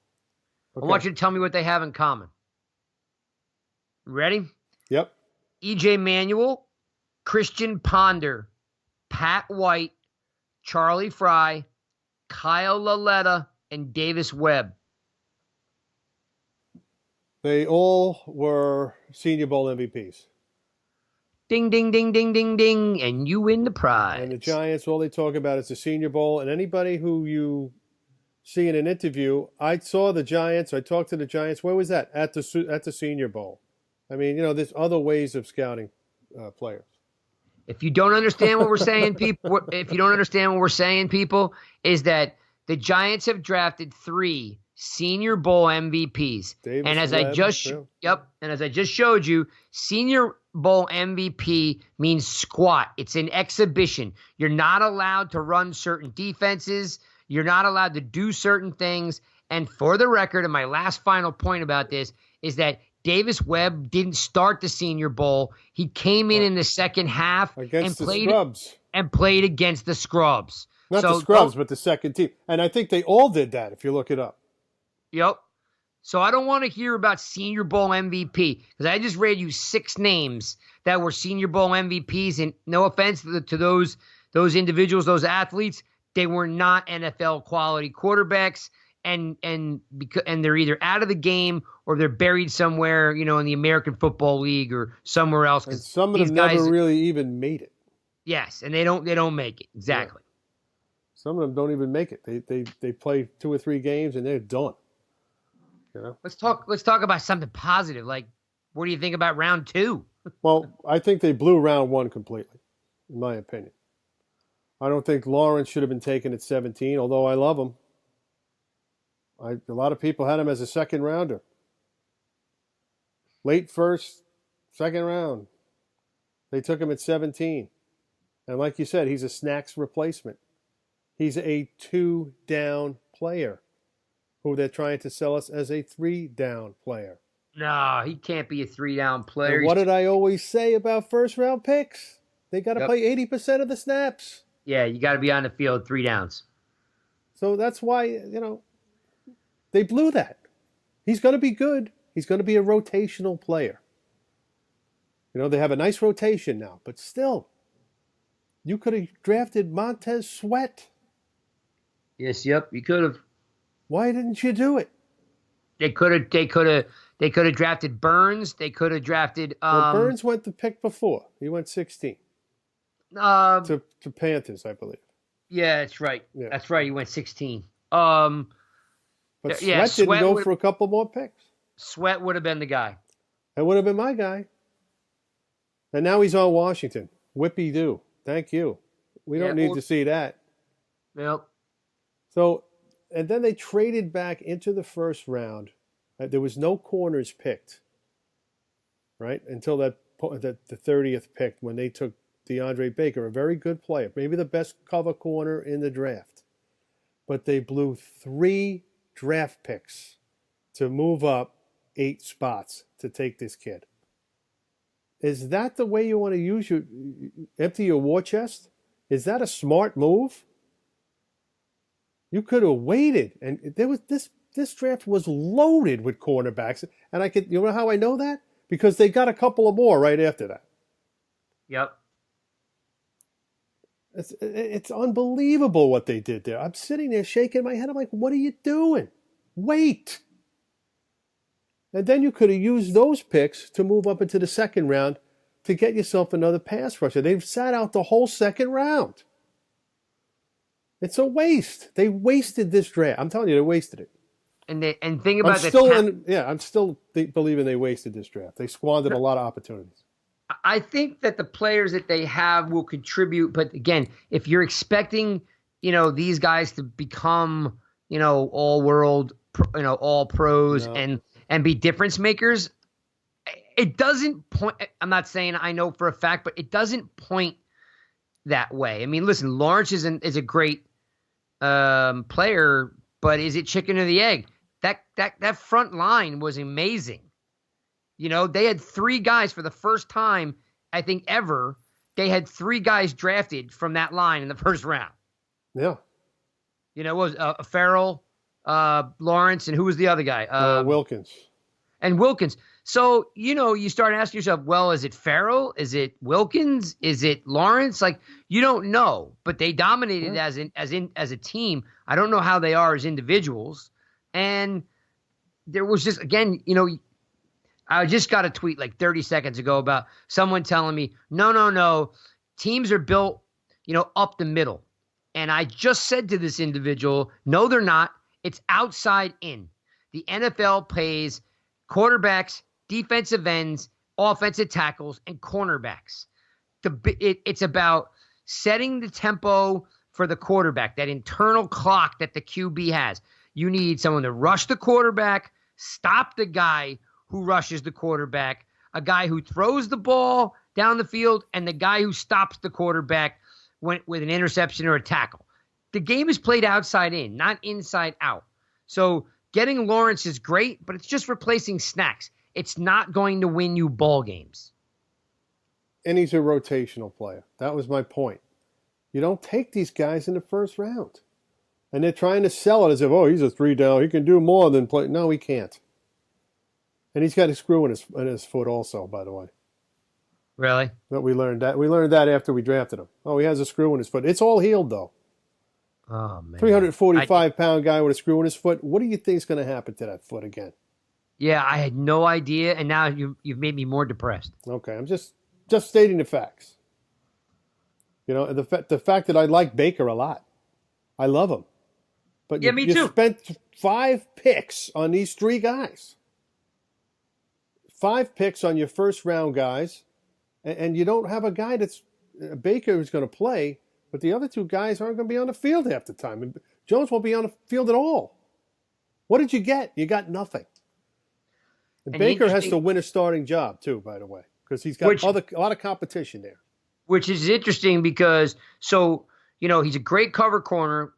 Okay. I want you to tell me what they have in common. Ready? Yep. E.J. Manuel, Christian Ponder, Pat White, Charlie Fry, Kyle Lauletta, and Davis Webb. They all were Senior Bowl MVPs. Ding, ding, ding, ding, ding, ding, and you win the prize. And the Giants, all they talk about is the Senior Bowl. And anybody who you see in an interview, I saw the Giants. I talked to the Giants. Where was that? At the Senior Bowl. I mean, there's other ways of scouting players. If you don't understand what we're saying, people, is that the Giants have drafted 3 Senior Bowl MVPs. Davis and as Webb, and as I just showed you, Senior Bowl MVP means squat. It's an exhibition. You're not allowed to run certain defenses. You're not allowed to do certain things. And for the record, and my last final point about this is that Davis Webb didn't start the Senior Bowl. He came in the second half against the Scrubs. And played against the Scrubs. Not the Scrubs, but the second team. And I think they all did that if you look it up. Yep. So I don't want to hear about Senior Bowl MVP because I just read you 6 names that were Senior Bowl MVPs. And no offense to those individuals, those athletes, they were not NFL quality quarterbacks. And they're either out of the game or they're buried somewhere, in the American Football League or somewhere else. And some of them never really even made it. Yes, and they don't make it. Exactly. Yeah. Some of them don't even make it. They play 2 or 3 games and they're done. Let's talk about something positive. Like, what do you think about round 2? Well, I think they blew round 1 completely, in my opinion. I don't think Lawrence should have been taken at 17, although I love him. A lot of people had him as a second rounder. Late first, second round. They took him at 17. And like you said, he's a snacks replacement. He's a 2-down player who they're trying to sell us as a 3-down player. No, he can't be a 3-down player. And what did I always say about first-round picks? They got to play 80% of the snaps. Yeah, you got to be on the field 3 downs. So that's why, they blew that. He's going to be good. He's going to be a rotational player. They have a nice rotation now, but still, you could have drafted Montez Sweat. Yes, yep, you could have. Why didn't you do it? They could have drafted Burns. They could have drafted. Burns went the pick before. He went 16 to Panthers, I believe. Yeah, that's right. Yeah. That's right. He went 16. But Sweat didn't go for a couple more picks. Sweat would have been the guy. That would have been my guy. And now he's on Washington. Whippy-doo. Thank you. We don't need to see that. Yep. So, and then they traded back into the first round. There was no corners picked. right? Until the 30th pick when they took DeAndre Baker, a very good player, maybe the best cover corner in the draft. But they blew 3 draft picks to move up 8 spots to take this kid. Is that the way you want to empty your war chest? Is that a smart move? You could have waited, and there was this draft was loaded with cornerbacks, and you know how I know that? Because they got a couple of more right after that. Yep. It's unbelievable what they did there. I'm sitting there shaking my head. I'm like, what are you doing? Wait. And then you could have used those picks to move up into the second round to get yourself another pass rusher. They've sat out the whole second round. It's a waste. They wasted this draft. I'm telling you, they wasted it. And think about I'm still believing they wasted this draft. They squandered a lot of opportunities. I think that the players that they have will contribute, but again, if you're expecting, these guys to become, all world, all pros and be difference makers, it doesn't point. I'm not saying I know for a fact, but it doesn't point that way. I mean, listen, Lawrence is a great player, but is it chicken or the egg? That front line was amazing. They had 3 guys for the first time, I think, ever. They had 3 guys drafted from that line in the first round. Yeah. It was Farrell, Lawrence, and who was the other guy? Wilkins. And Wilkins. So, you start asking yourself, well, is it Farrell? Is it Wilkins? Is it Lawrence? Like, you don't know. But they dominated as a team. I don't know how they are as individuals. And there was just, again, I just got a tweet like 30 seconds ago about someone telling me, no, teams are built, up the middle. And I just said to this individual, no, they're not. It's outside in. The NFL pays quarterbacks, defensive ends, offensive tackles, and cornerbacks. It's about setting the tempo for the quarterback, that internal clock that the QB has. You need someone to rush the quarterback, stop the guy who rushes the quarterback, a guy who throws the ball down the field, and the guy who stops the quarterback with an interception or a tackle. The game is played outside in, not inside out. So getting Lawrence is great, but it's just replacing snacks. It's not going to win you ball games. And he's a rotational player. That was my point. You don't take these guys in the first round. And they're trying to sell it as if, he's a 3-down. He can do more than play. No, he can't. And he's got a screw in his foot also, by the way. Really? But we learned that. We learned that after we drafted him. Oh, he has a screw in his foot. It's all healed, though. Oh, man. 345-pound guy with a screw in his foot. What do you think is going to happen to that foot again? Yeah, I had no idea, and now you've made me more depressed. Okay, I'm just stating the facts. The fact that I like Baker a lot. I love him. But me too. You spent 5 picks on these 3 guys. 5 picks on your first round guys, and you don't have a guy that's Baker who's going to play, but the other 2 guys aren't going to be on the field half the time. And Jones won't be on the field at all. What did you get? You got nothing. And Baker has to win a starting job too, by the way, because he's got a lot of competition there. Which is interesting because he's a great cover corner,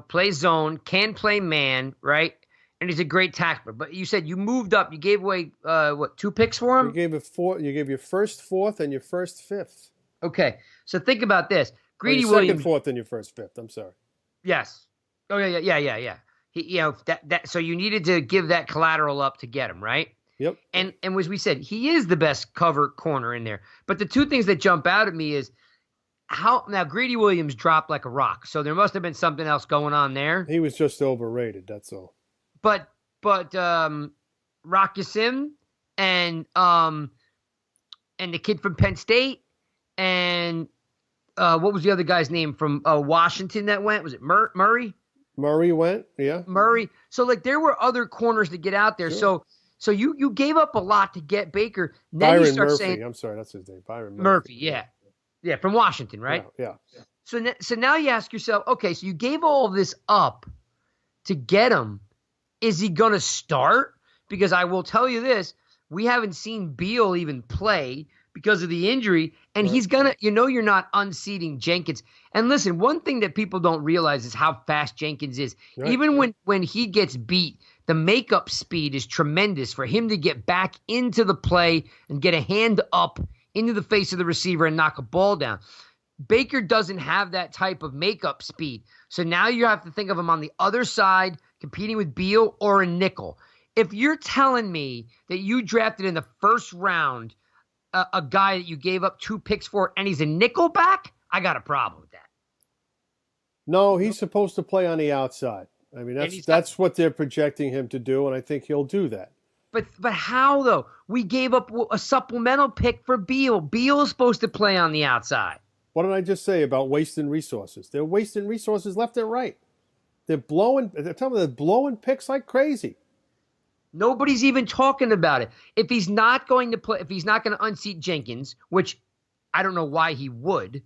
plays zone, can play man, right? And he's a great tackler. But you said you moved up. You gave away, 2 picks for him? You gave your first 4th and your first 5th. Okay. So think about this. Greedy your Williams. Second 4th and your first 5th. I'm sorry. Yes. Oh, yeah. So you needed to give that collateral up to get him, right? Yep. And as we said, he is the best cover corner in there. But the 2 things that jump out at me is now Greedy Williams dropped like a rock. So there must have been something else going on there. He was just overrated. That's all. But Rock Ya-Sim and the kid from Penn State and what was the other guy's name from Washington that went? Was it Murray? Murray went, yeah. Murray. So there were other corners to get out there. Sure. So you gave up a lot to get Baker. Then Byron you start Murphy. saying, I'm sorry, that's his name. Byron Murphy. Yeah, from Washington, right? Yeah. So now you ask yourself, okay, so you gave all of this up to get him. Is he going to start? Because I will tell you this, We haven't seen Beal even play because of the injury, and Right. he's gonna. You're not unseating Jenkins. And listen, one thing that people don't realize is how fast Jenkins is. Right. Even when he gets beat, the makeup speed is tremendous for him to get back into the play and get a hand up into the face of the receiver and knock a ball down. Baker doesn't have that type of makeup speed. So now you have to think of him on the other side, competing with Beal or a nickel. If you're telling me that you drafted in the first round a guy that you gave up 2 picks for and he's a nickel back, I got a problem with that. No, he's supposed to play on the outside. I mean, that's what they're projecting him to do, and I think he'll do that. But how, though? We gave up a supplemental pick for Beal. Beal is supposed to play on the outside. What did I just say about wasting resources? They're wasting resources left and right. They're blowing picks like crazy. Nobody's even talking about it. If he's not going to play, if he's not going to unseat Jenkins, which I don't know why he would,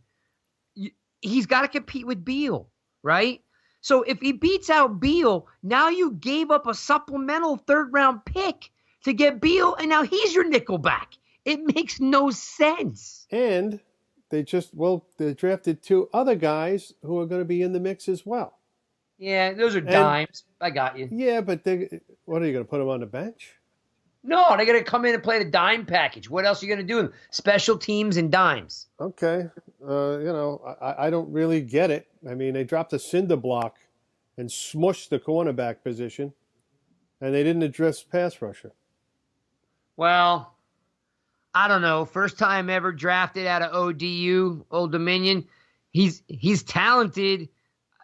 he's got to compete with Beal, right? So if he beats out Beal, now you gave up a supplemental 3rd-round pick to get Beal, and now he's your nickel back. It makes no sense. And they drafted 2 other guys who are going to be in the mix as well. Yeah, those are dimes. I got you. Yeah, but what are you going to put them on the bench? No, they're going to come in and play the dime package. What else are you going to do? Special teams and dimes. Okay. I don't really get it. I mean, they dropped a cinder block and smushed the cornerback position, and they didn't address pass rusher. Well, I don't know. First time ever drafted out of ODU, Old Dominion. He's talented.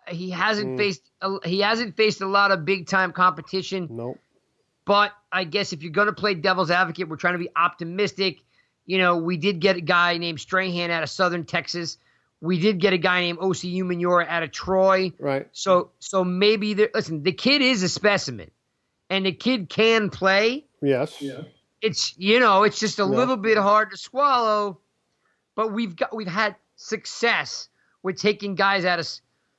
He hasn't faced a lot of big time competition. Nope. But I guess if you're going to play devil's advocate, we're trying to be optimistic. We did get a guy named Strahan out of Southern Texas. We did get a guy named O.C. Umenyiora out of Troy. Right. So maybe listen, the kid is a specimen, and the kid can play. Yes. Yeah. It's just a little bit hard to swallow, but we've had success with taking guys out of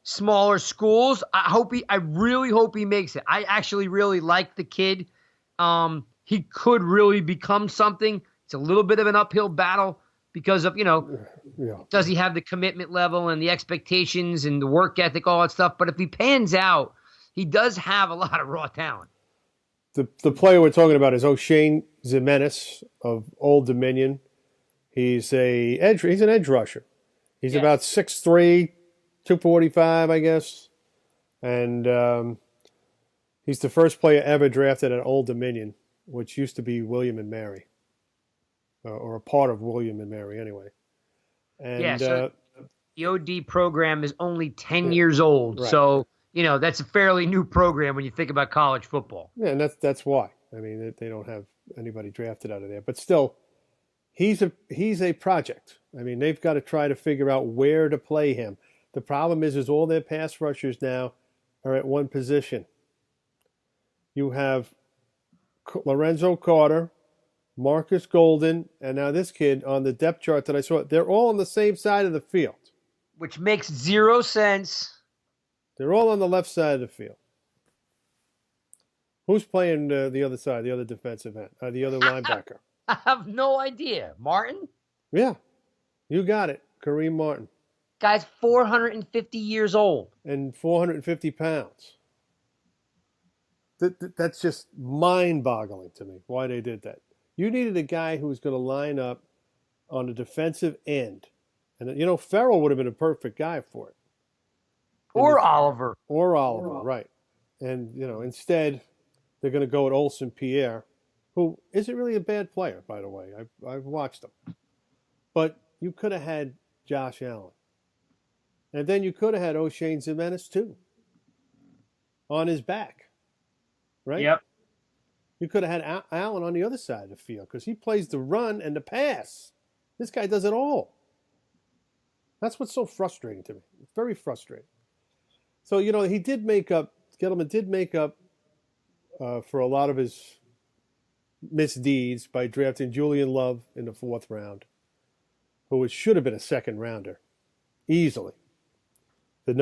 smaller schools. I really hope he makes it. I actually really like the kid. He could really become something. It's a little bit of an uphill battle because of, does he have the commitment level and the expectations and the work ethic, all that stuff. But if he pans out, he does have a lot of raw talent. The player we're talking about is O'Shane Zimenez of Old Dominion. He's an edge rusher. He's about 6'3", 245, I guess. And he's the first player ever drafted at Old Dominion, which used to be William and Mary, or a part of William and Mary anyway. And so the OD program is only 10 years old. Right. So, that's a fairly new program when you think about college football. Yeah, and that's why. I mean, they don't have anybody drafted out of there. But still, he's a project. I mean, they've got to try to figure out where to play him. The problem is all their pass rushers now are at one position. You have Lorenzo Carter, Marcus Golden, and now this kid on the depth chart that I saw. They're all on the same side of the field. Which makes 0 sense. They're all on the left side of the field. Who's playing the other side, the other defensive end, the other linebacker? I have no idea. Martin? Yeah, you got it. Kareem Martin. Guy's 450 years old. And 450 pounds. That's just mind-boggling to me, why they did that. You needed a guy who was going to line up on the defensive end. And, Farrell would have been a perfect guy for it. Or Oliver, right. And, instead, they're going to go with Olsen Pierre, who isn't really a bad player, by the way. I've watched him. But you could have had Josh Allen. And then you could have had O'Shane Zimenez, too, on his back. Right? Yep. You could have had Allen on the other side of the field because he plays the run and the pass. This guy does it all. That's what's so frustrating to me. It's very frustrating. So, he did make up, Gettleman did make up for a lot of his misdeeds by drafting Julian Love in the 4th round, who should have been a 2nd rounder, easily. The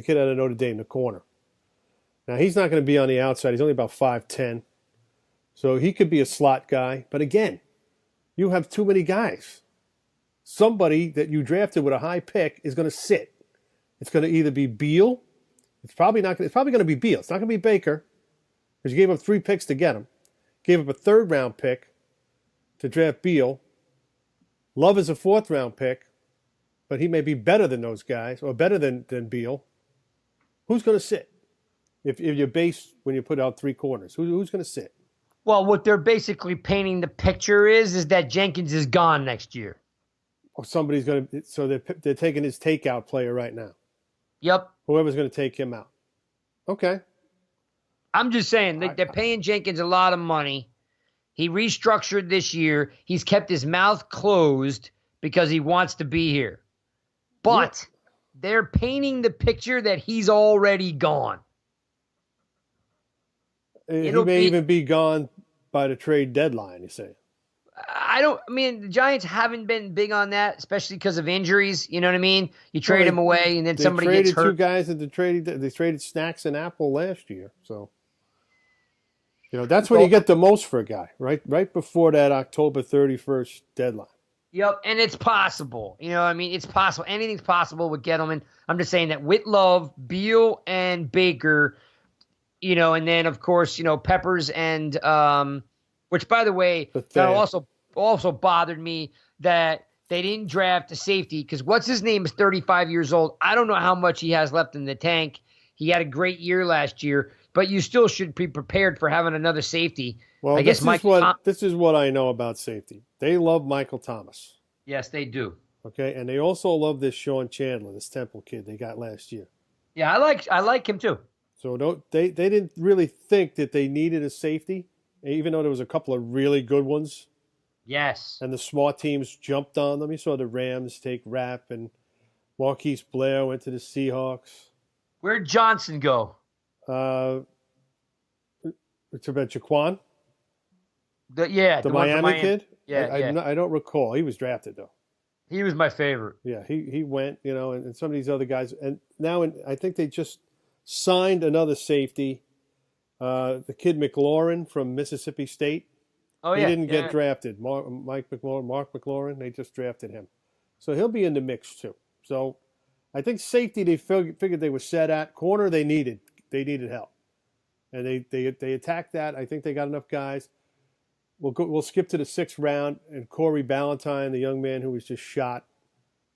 kid out of Notre Dame, the corner. Now, he's not going to be on the outside. He's only about 5'10". So he could be a slot guy. But again, you have too many guys. Somebody that you drafted with a high pick is going to sit. It's going to either be Beal. It's probably not. It's probably going to be Beal. It's not going to be Baker, because you gave up 3 picks to get him. Gave up a 3rd round pick to draft Beal. Love is a 4th round pick, but he may be better than those guys, or better than Beal. Who's going to sit? If you base when you put out 3 corners, who's going to sit? Well, what they're basically painting the picture is that Jenkins is gone next year. Or somebody's going to. So they're taking his takeout player right now. Yep. Whoever's going to take him out. Okay. I'm just saying they're paying Jenkins a lot of money. He restructured this year. He's kept his mouth closed because he wants to be here. But they're painting the picture that he's already gone. He may even be gone by the trade deadline, you say. I mean, the Giants haven't been big on that, especially because of injuries. You know what I mean? You trade him away, and then somebody gets hurt. They traded 2 guys that they traded Snacks and Apple last year. So, that's when you get the most for a guy, right before that October 31st deadline. Yep, and it's possible. You know what I mean? It's possible. Anything's possible with Gettleman. I'm just saying that with Love, Beal, and Baker, and then, of course, Peppers and which, by the way, that also bothered me that they didn't draft a safety, because what's his name is 35 years old. I don't know how much he has left in the tank. He had a great year last year, but you still should be prepared for having another safety. Well, this is what I know about safety. They love Michael Thomas. Yes, they do. Okay, and they also love this Sean Chandler, this Temple kid they got last year. Yeah, I like him too. So they didn't really think that they needed a safety, even though there was a couple of really good ones. Yes. And the smart teams jumped on them. You saw the Rams take Rapp, and Marquise Blair went to the Seahawks. Where'd Johnson go? It's about Jaquan? The Miami kid? Yeah, I don't recall. He was drafted, though. He was my favorite. Yeah, he went, and some of these other guys. And now I think they just signed another safety, the kid McLaurin from Mississippi State. Oh, he didn't get drafted. Mark McLaurin, they just drafted him. So he'll be in the mix, too. So I think safety, they figured they were set at. Corner, they needed help. And they attacked that. I think they got enough guys. We'll skip to the 6th round, and Corey Ballantyne, the young man who was just shot,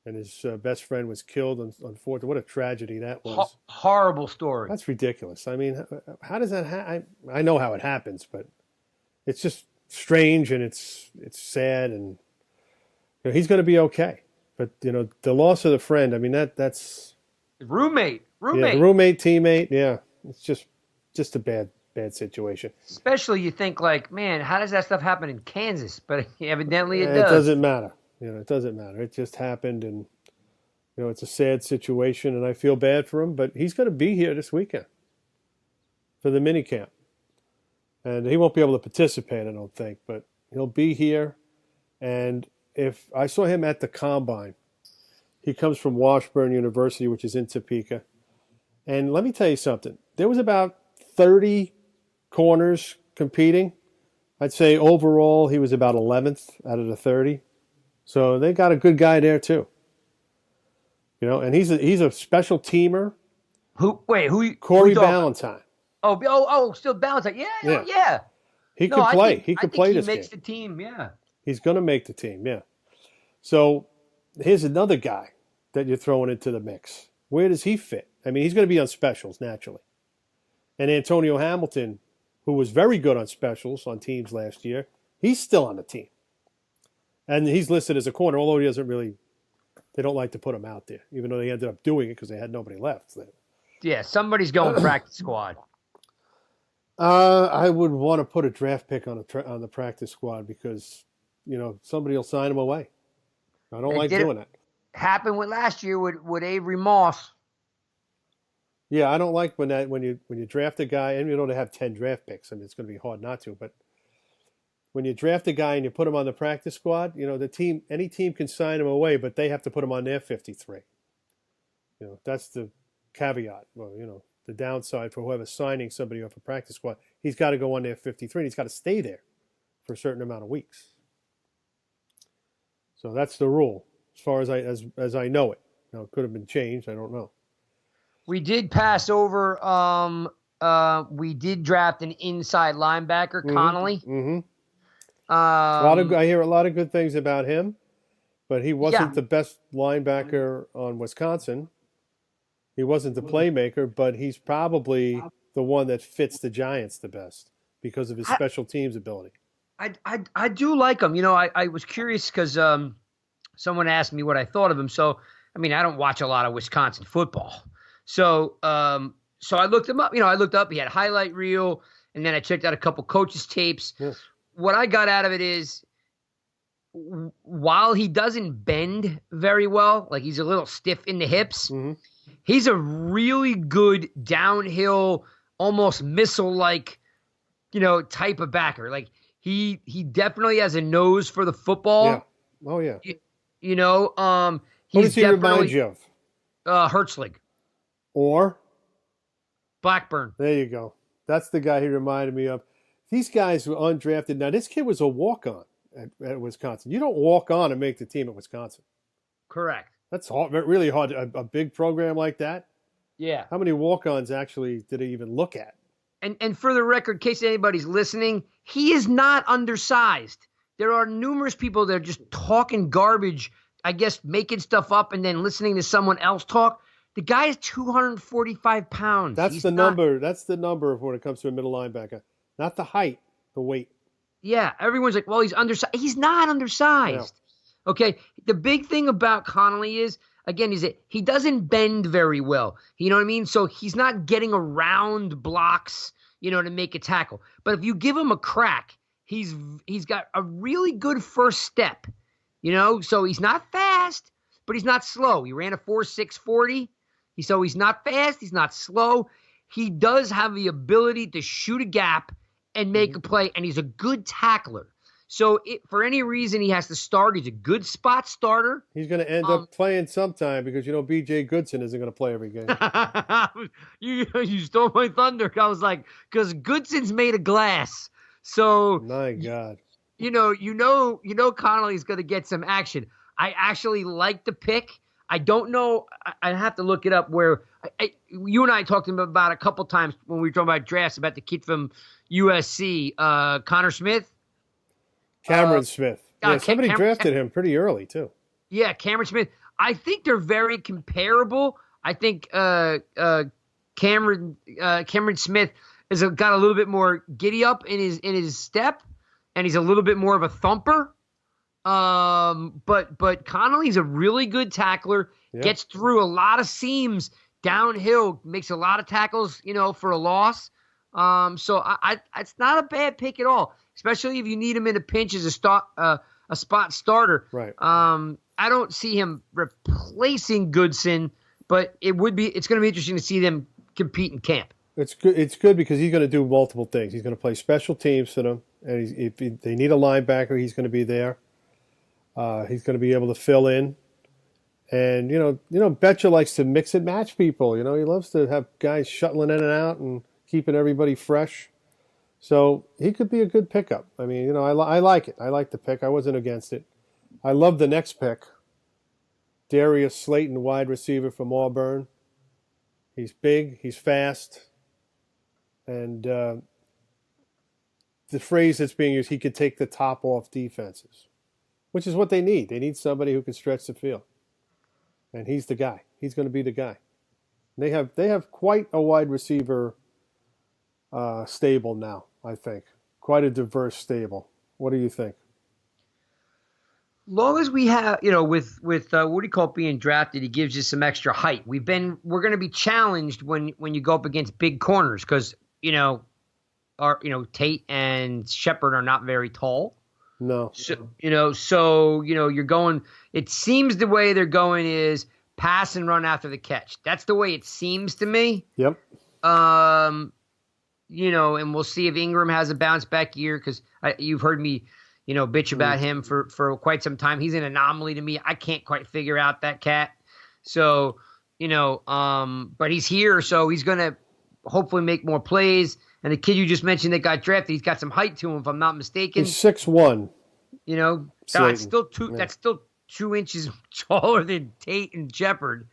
and his best friend was killed on 4th. What a tragedy that was. Horrible story. That's ridiculous. I mean, how does that happen? I know how it happens, but it's just strange, and it's sad, and he's going to be okay. But the loss of the friend, I mean, that's roommate, yeah, roommate, teammate, yeah, it's just a bad situation. Especially you think like, man, how does that stuff happen in Kansas? But evidently it does. It doesn't matter. It doesn't matter. It just happened, and it's a sad situation, and I feel bad for him. But he's going to be here this weekend for the mini camp. And he won't be able to participate, I don't think, but he'll be here. And if I saw him at the Combine, he comes from Washburn University, which is in Topeka. And let me tell you something. There was about 30 corners competing. I'd say overall he was about 11th out of the 30. So they got a good guy there too. And he's a special teamer. Corey Ballantyne. Still Ballantyne. Yeah. He could play. He could play this game. He makes the team, yeah. He's going to make the team, yeah. So here's another guy that you're throwing into the mix. Where does he fit? I mean, he's going to be on specials, naturally. And Antonio Hamilton, who was very good on specials on teams last year, he's still on the team. And he's listed as a corner, although he doesn't really – they don't like to put him out there, even though they ended up doing it because they had nobody left. Yeah, somebody's going practice squad. I would want to put a draft pick on the practice squad because, somebody will sign him away. I don't like doing that. Happened with last year with Avery Moss. Yeah, I don't like when you draft a guy, and they have 10 draft picks. I mean, it's going to be hard not to, but when you draft a guy and you put him on the practice squad, any team can sign him away, but they have to put him on their 53. That's the caveat. Well, the downside for whoever's signing somebody off a practice squad. He's got to go on there 53, and he's got to stay there for a certain amount of weeks. So that's the rule, as far as I know it. Now, it could have been changed. I don't know. We did pass over. We did draft an inside linebacker, Connelly. Mm-hmm. I hear a lot of good things about him, but he wasn't the best linebacker on Wisconsin. He wasn't the playmaker, but he's probably the one that fits the Giants the best because of his special teams ability. I do like him. I was curious because someone asked me what I thought of him. So, I mean, I don't watch a lot of Wisconsin football. So I looked him up. I looked up. He had a highlight reel, and then I checked out a couple coaches' tapes. Yes. What I got out of it is, while he doesn't bend very well, like he's a little stiff in the hips, he's a really good downhill, almost missile-like, type of backer. Like he definitely has a nose for the football. Yeah. Oh yeah. What does he remind you of? Hertzlig. Or Blackburn. There you go. That's the guy he reminded me of. These guys were undrafted. Now, this kid was a walk-on at Wisconsin. You don't walk on and make the team at Wisconsin. Correct. That's really hard. A big program like that. Yeah. How many walk-ons actually did he even look at? And for the record, in case anybody's listening, he is not undersized. There are numerous people that are just talking garbage, I guess making stuff up and then listening to someone else talk. The guy is 245 pounds. That's the number. That's the number when it comes to a middle linebacker. Not the height, the weight. Yeah, everyone's like, well, he's undersized. He's not undersized. No. Okay, the big thing about Connelly is, again, he doesn't bend very well. You know what I mean? So he's not getting around blocks, to make a tackle. But if you give him a crack, he's got a really good first step. So he's not fast, but he's not slow. He ran a 4.6 40. So he's not fast. He's not slow. He does have the ability to shoot a gap and make a play, and he's a good tackler. So for any reason he has to start, he's a good spot starter. He's going to end up playing sometime because, B.J. Goodson isn't going to play every game. You stole my thunder. I was like, because Goodson's made of glass. So my God. Connelly's going to get some action. I actually like the pick. I don't know. I have to look it up where you and I talked about a couple times when we were talking about drafts about the kid from USC, Connor Smith. Cameron Smith. Yeah, somebody drafted him pretty early, too. Yeah, Cameron Smith. I think they're very comparable. I think Cameron Smith has got a little bit more giddy up in his step, and he's a little bit more of a thumper. But Connelly's a really good tackler, gets through a lot of seams downhill, makes a lot of tackles, for a loss. So it's not a bad pick at all, especially if you need him in a pinch as a spot starter. Right. I don't see him replacing Goodson, but it's going to be interesting to see them compete in camp. It's good because he's going to do multiple things. He's going to play special teams for them, and if they need a linebacker, he's going to be there. He's going to be able to fill in. And, Betcha likes to mix and match people. He loves to have guys shuttling in and out and keeping everybody fresh. So he could be a good pickup. I mean, I like it. I like the pick. I wasn't against it. I love the next pick. Darius Slayton, wide receiver from Auburn. He's big. He's fast. And the phrase that's being used, he could take the top off defenses, which is what they need. They need somebody who can stretch the field. And he's the guy. He's going to be the guy. They have quite a wide receiver stable now, I think. Quite a diverse stable. What do you think? Long as we have, with what do you call it, being drafted, he gives you some extra height. We're going to be challenged when you go up against big corners because, Tate and Shepard are not very tall. No. So you're going, it seems the way they're going is pass and run after the catch. That's the way it seems to me. Yep. And we'll see if Ingram has a bounce back year because you've heard me, bitch about him for quite some time. He's an anomaly to me. I can't quite figure out that cat. So, but he's here, so he's going to hopefully make more plays. And the kid you just mentioned that got drafted, he's got some height to him, if I'm not mistaken. He's 6'1". God, Slayton. that's still 2 inches taller than Tate and Shepard.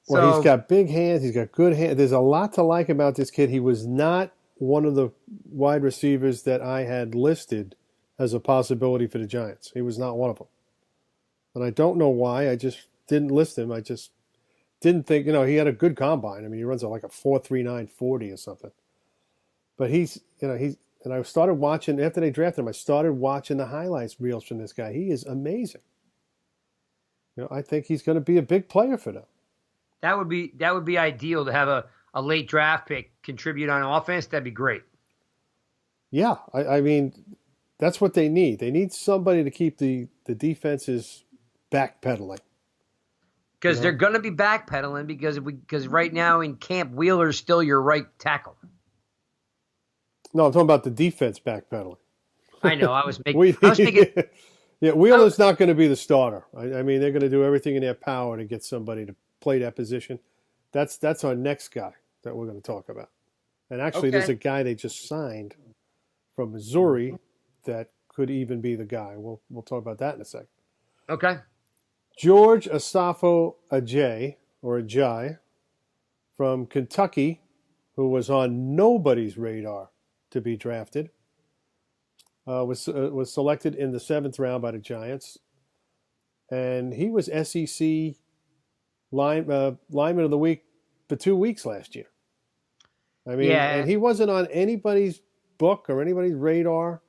Well, he's got big hands. He's got good hands. There's a lot to like about this kid. He was not one of the wide receivers that I had listed as a possibility for the Giants. He was not one of them. And I don't know why. I just didn't list him. I just didn't think, he had a good combine. I mean, he runs like a 4.39 40 or something. But and I started watching, after they drafted him, I started watching the highlights reels from this guy. He is amazing. I think he's going to be a big player for them. That would be ideal to have a late draft pick contribute on offense. That'd be great. Yeah, I mean, that's what they need. They need somebody to keep the defenses backpedaling. Because they're going to be backpedaling because right now in camp, Wheeler's still your right tackle. No, I'm talking about the defense backpedaling. I know. I was thinking. Yeah, Wheeler's not going to be the starter. I mean, they're going to do everything in their power to get somebody to play that position. That's our next guy that we're going to talk about. And actually, There's a guy they just signed from Missouri that could even be the guy. We'll talk about that in a second. Okay. George Asafo Ajay from Kentucky, who was on nobody's radar to be drafted, was selected in the 7th round by the Giants, and he was SEC lineman of the week for 2 weeks last year. I mean, and he wasn't on anybody's book or anybody's radar.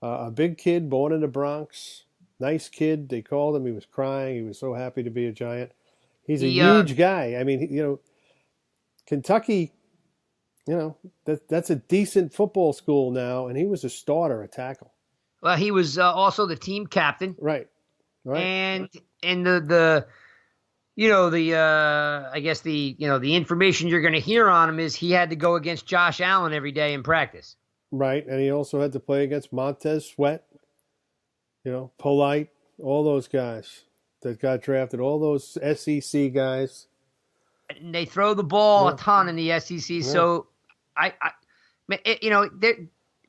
A big kid born in the Bronx, nice kid. They called him. He was crying. He was so happy to be a Giant. He's a huge guy. I mean, Kentucky. That's a decent football school now, and he was a starter, a tackle. Well, he was also the team captain, right? And the I guess the information you're going to hear on him is he had to go against Josh Allen every day in practice. Right, and he also had to play against Montez Sweat, Polite, all those guys that got drafted, all those SEC guys. And they throw the ball a ton in the SEC, so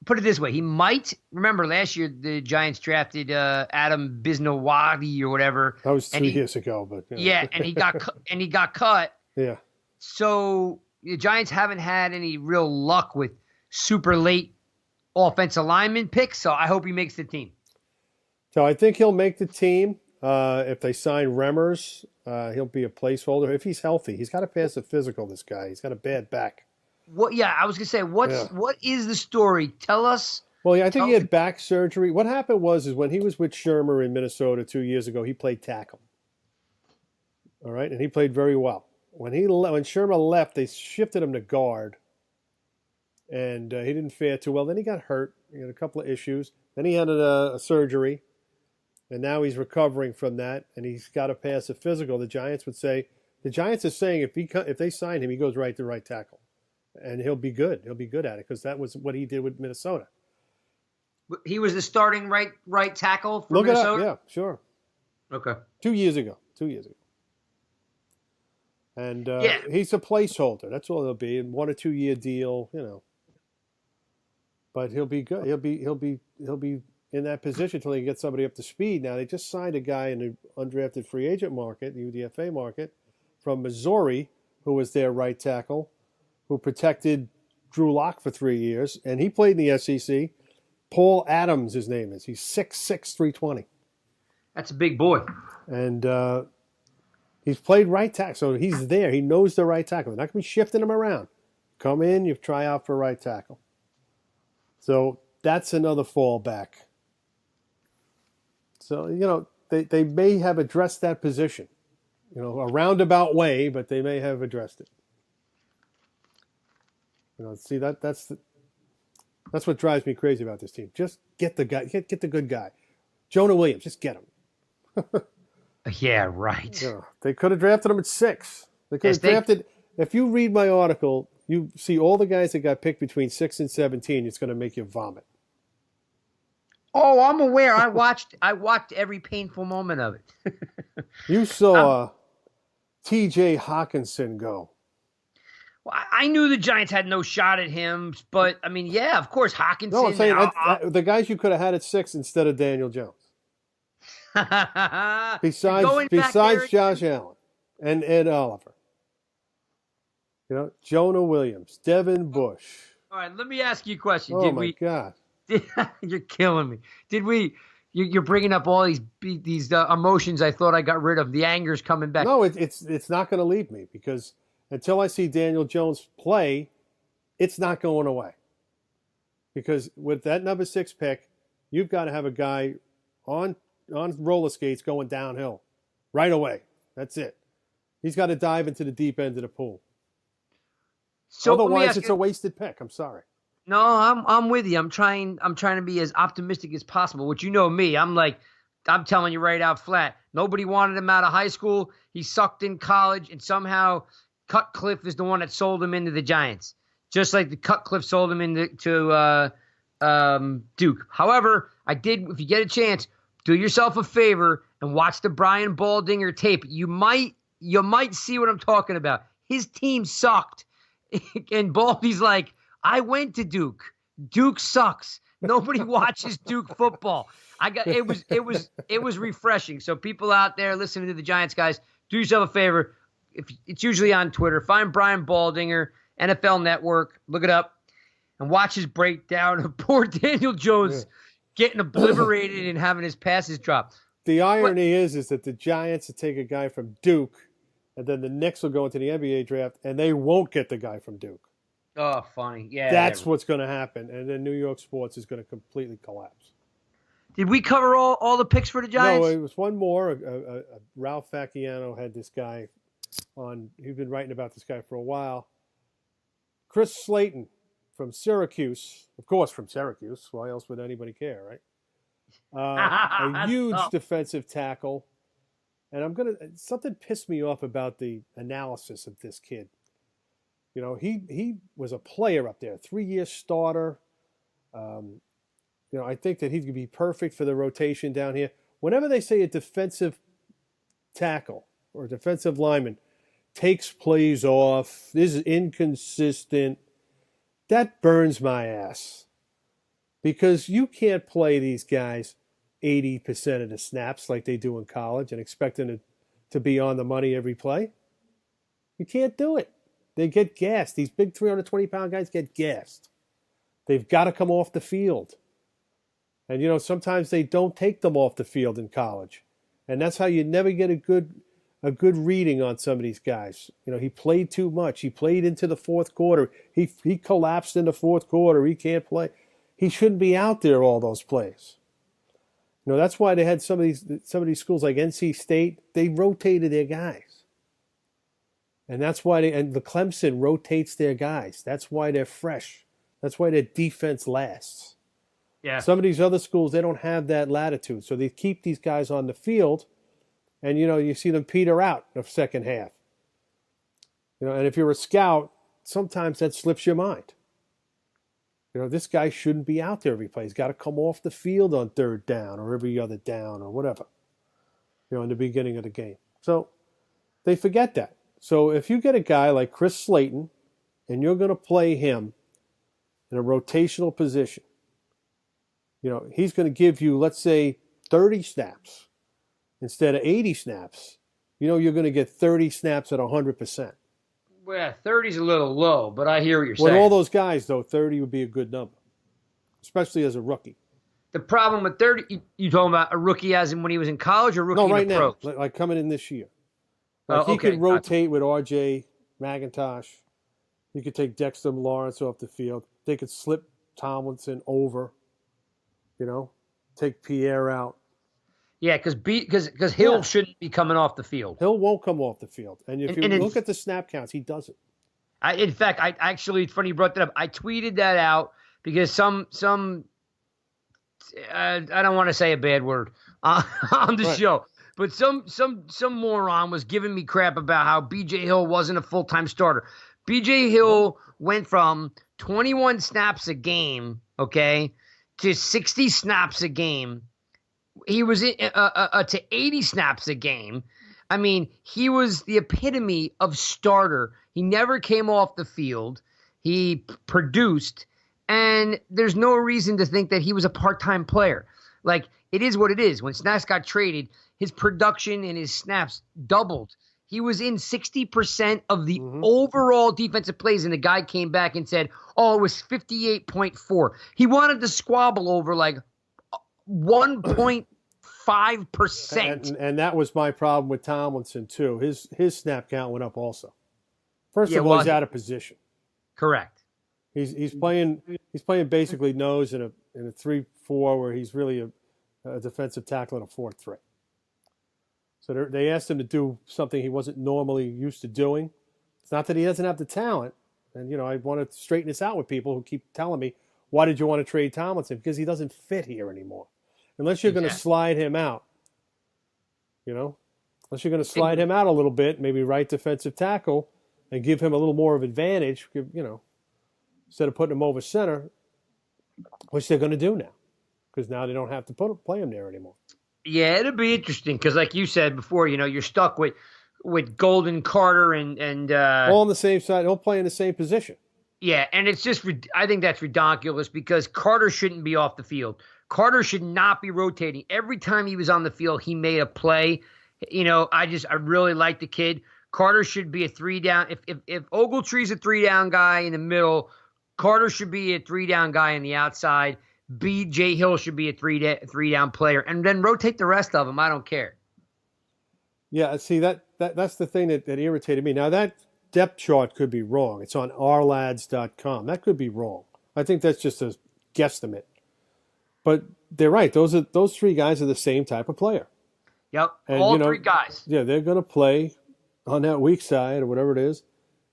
put it this way: he might remember last year the Giants drafted Adam Bisnowadi or whatever. That was 2 years ago, but and he got cut. Yeah. So the Giants haven't had any real luck with super late offensive lineman picks. So I hope he makes the team. So I think he'll make the team. If they sign Remmers, he'll be a placeholder if he's healthy. He's got to pass a physical. This guy, he's got a bad back. What? Yeah, I was gonna say, what is the story? Tell us. Well, I think he had back surgery. What happened was when he was with Shermer in Minnesota 2 years ago, he played tackle. All right, and he played very well. When Shermer left, they shifted him to guard, and he didn't fare too well. Then he got hurt. He had a couple of issues. Then he had a surgery, and now he's recovering from that, and he's got to pass a physical. The Giants are saying if they sign him, he goes right to right tackle. And he'll be good. He'll be good at it because that was what he did with Minnesota. He was the starting right tackle for Look Minnesota? It up. Yeah, sure. Okay. 2 years ago. And he's a placeholder. That's all he'll be. 1 or 2 year deal, But he'll be good. He'll be in that position until they get somebody up to speed. Now they just signed a guy in the undrafted free agent market, the UDFA market, from Missouri, who was their right tackle, who protected Drew Lock for 3 years, and he played in the SEC. Paul Adams, his name is. He's 6'6", 320. That's a big boy. And he's played right tackle, so he's there. He knows the right tackle. They're not going to be shifting him around. Come in, you try out for right tackle. So that's another fallback. So, they may have addressed that position, a roundabout way, but they may have addressed it. See that's what drives me crazy about this team. Just get the guy, get the good guy. Jonah Williams, just get him. Yeah, right. They could have drafted him at 6. They could have drafted. If you read my article, you see all the guys that got picked between 6 and 17. It's going to make you vomit. Oh, I'm aware. I watched every painful moment of it. You saw T.J. Hawkinson go. Well, I knew the Giants had no shot at him, but I mean, yeah, of course, No, I'm Hawkinson. saying the guys you could have had at 6 instead of Daniel Jones. You're going back there Besides again. Josh Allen and Ed Oliver. Jonah Williams, Devin Bush. All right, let me ask you a question. Oh my God. You're killing me. Did we? You're bringing up all these emotions. I thought I got rid of. The anger's coming back. No, it's not going to leave me because until I see Daniel Jones play, it's not going away. Because with that number 6 pick, you've got to have a guy on roller skates going downhill right away. That's it. He's got to dive into the deep end of the pool. So otherwise, it's a wasted pick. I'm sorry. No, I'm with you. I'm trying to be as optimistic as possible. Which you know me, I'm telling you right out flat. Nobody wanted him out of high school. He sucked in college, and somehow Cutcliffe is the one that sold him into the Giants. Just like the Cutcliffe sold him into Duke. However, if you get a chance, do yourself a favor and watch the Brian Baldinger tape. You might see what I'm talking about. His team sucked, and Baldy's like, I went to Duke. Duke sucks. Nobody watches Duke football. It was refreshing. So people out there listening to the Giants guys, do yourself a favor. If it's usually on Twitter, find Brian Baldinger, NFL Network, look it up, and watch his breakdown of poor Daniel Jones getting obliterated and having his passes dropped. The irony is that the Giants will take a guy from Duke, and then the Knicks will go into the NBA draft, and they won't get the guy from Duke. Oh, funny. Yeah. That's what's going to happen. And then New York sports is going to completely collapse. Did we cover all the picks for the Giants? No, it was one more. Ralph Facciano had this guy on. He's been writing about this guy for a while. Chris Slayton from Syracuse. Of course, from Syracuse. Why else would anybody care, right? A huge defensive tackle. And something pissed me off about the analysis of this kid. He was a player up there, 3-year starter. I think that he could be perfect for the rotation down here. Whenever they say a defensive tackle or defensive lineman takes plays off, is inconsistent, that burns my ass. Because you can't play these guys 80% of the snaps like they do in college and expect them to be on the money every play. You can't do it. They get gassed. These big 320-pound guys get gassed. They've got to come off the field. And, sometimes they don't take them off the field in college. And that's how you never get a good reading on some of these guys. He played too much. He played into the fourth quarter. He collapsed in the fourth quarter. He can't play. He shouldn't be out there all those plays. That's why they had some of these schools like NC State. They rotated their guys. And that's why the Clemson rotates their guys. That's why they're fresh. That's why their defense lasts. Yeah. Some of these other schools, they don't have that latitude. So they keep these guys on the field, and, you see them peter out in the second half. And if you're a scout, sometimes that slips your mind. This guy shouldn't be out there every play. He's got to come off the field on third down or every other down or whatever, in the beginning of the game. So they forget that. So if you get a guy like Chris Slayton and you're going to play him in a rotational position, he's going to give you, let's say, 30 snaps instead of 80 snaps. You're going to get 30 snaps at 100%. Well, 30's a little low, but I hear what you're saying. With all those guys, though, 30 would be a good number, especially as a rookie. The problem with 30, you talking about a rookie as in when he was in college or rookie no, right in the now, pros? like coming in this year. He could rotate with R.J. McIntosh. You could take Dexter Lawrence off the field. They could slip Tomlinson over, take Pierre out. Yeah, because Hill shouldn't be coming off the field. Hill won't come off the field. And if you look at the snap counts, he doesn't. In fact, it's funny you brought that up. I tweeted that out because some I don't want to say a bad word on the show. But some moron was giving me crap about how B.J. Hill wasn't a full-time starter. B.J. Hill went from 21 snaps a game, to 60 snaps a game. He was to 80 snaps a game. I mean, he was the epitome of starter. He never came off the field. He produced, and there's no reason to think that he was a part-time player. Like, it is what it is. When Snaps got traded, his production and his snaps doubled. He was in 60% of the overall defensive plays, and the guy came back and said, oh, it was 58.4. He wanted to squabble over like 1.5%. And that was my problem with Tomlinson, too. His snap count went up also. First of all, he's out of position. Correct. He's playing basically nose in a 3-4 where he's really a defensive tackle in a 4-3. So they asked him to do something he wasn't normally used to doing. It's not that he doesn't have the talent. And, I want to straighten this out with people who keep telling me, why did you want to trade Tomlinson? Because he doesn't fit here anymore. Unless you're going to slide him out, unless you're going to slide him out a little bit, maybe right defensive tackle and give him a little more of advantage, instead of putting him over center, which they're going to do now. Because now they don't have to play him there anymore. Yeah, it'll be interesting because, like you said before, you're stuck with Golden, Carter, and all on the same side. He'll play in the same position. Yeah, and it's just I think that's ridiculous because Carter shouldn't be off the field. Carter should not be rotating. Every time he was on the field, he made a play. I really like the kid. Carter should be a 3-down. If Ogletree's a 3-down guy in the middle, Carter should be a 3-down guy on the outside. B.J. Hill should be a 3-down player, and then rotate the rest of them. I don't care. Yeah, see, that's the thing that irritated me. Now, that depth chart could be wrong. It's on ourlads.com. That could be wrong. I think that's just a guesstimate. But they're right. Those 3 guys are the same type of player. Yep, and, all 3 guys. Yeah, they're going to play on that weak side or whatever it is,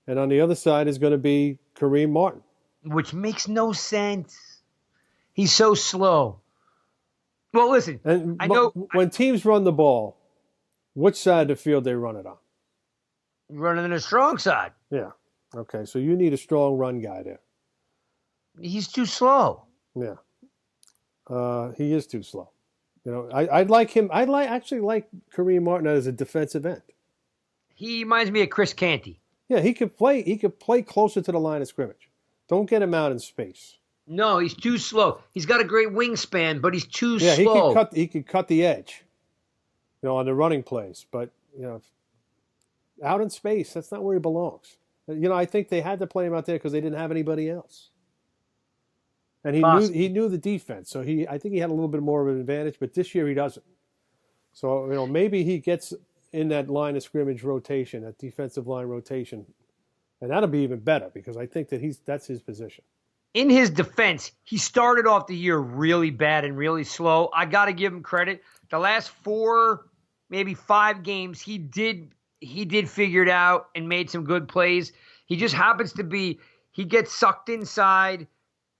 and on the other side is going to be Kareem Martin. Which makes no sense. He's so slow. Well, listen, and I know when teams run the ball, which side of the field they run it on? Running on the strong side. Yeah. Okay, so you need a strong run guy there. He's too slow. Yeah. He is too slow. I'd like him. Actually like Kareem Martin as a defensive end. He reminds me of Chris Canty. Yeah, he could play. He could play closer to the line of scrimmage. Don't get him out in space. No, he's too slow. He's got a great wingspan, but he's too slow. Yeah, he could cut the edge, on the running plays. But, out in space, that's not where he belongs. I think they had to play him out there because they didn't have anybody else. And he knew the defense, so I think he had a little bit more of an advantage. But this year he doesn't. So maybe he gets in that line of scrimmage rotation, that defensive line rotation, and that'll be even better because I think that that's his position. In his defense, he started off the year really bad and really slow. I got to give him credit. The last 4, maybe 5 games, he did figure it out and made some good plays. He just happens to he gets sucked inside,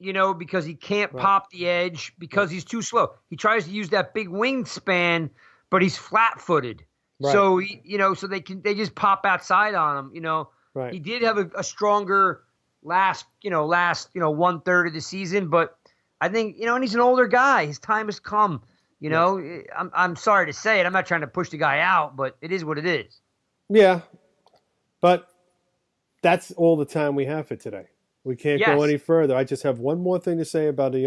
because he can't pop the edge because he's too slow. He tries to use that big wingspan, but he's flat-footed. Right. So so they just pop outside on him. Right. He did have a stronger last 1/3 of the season, but I think and he's an older guy. His time has come. I'm sorry to say it. I'm not trying to push the guy out, but it is what it is. Yeah, but that's all the time we have for today. We can't go any further. I just have one more thing to say about the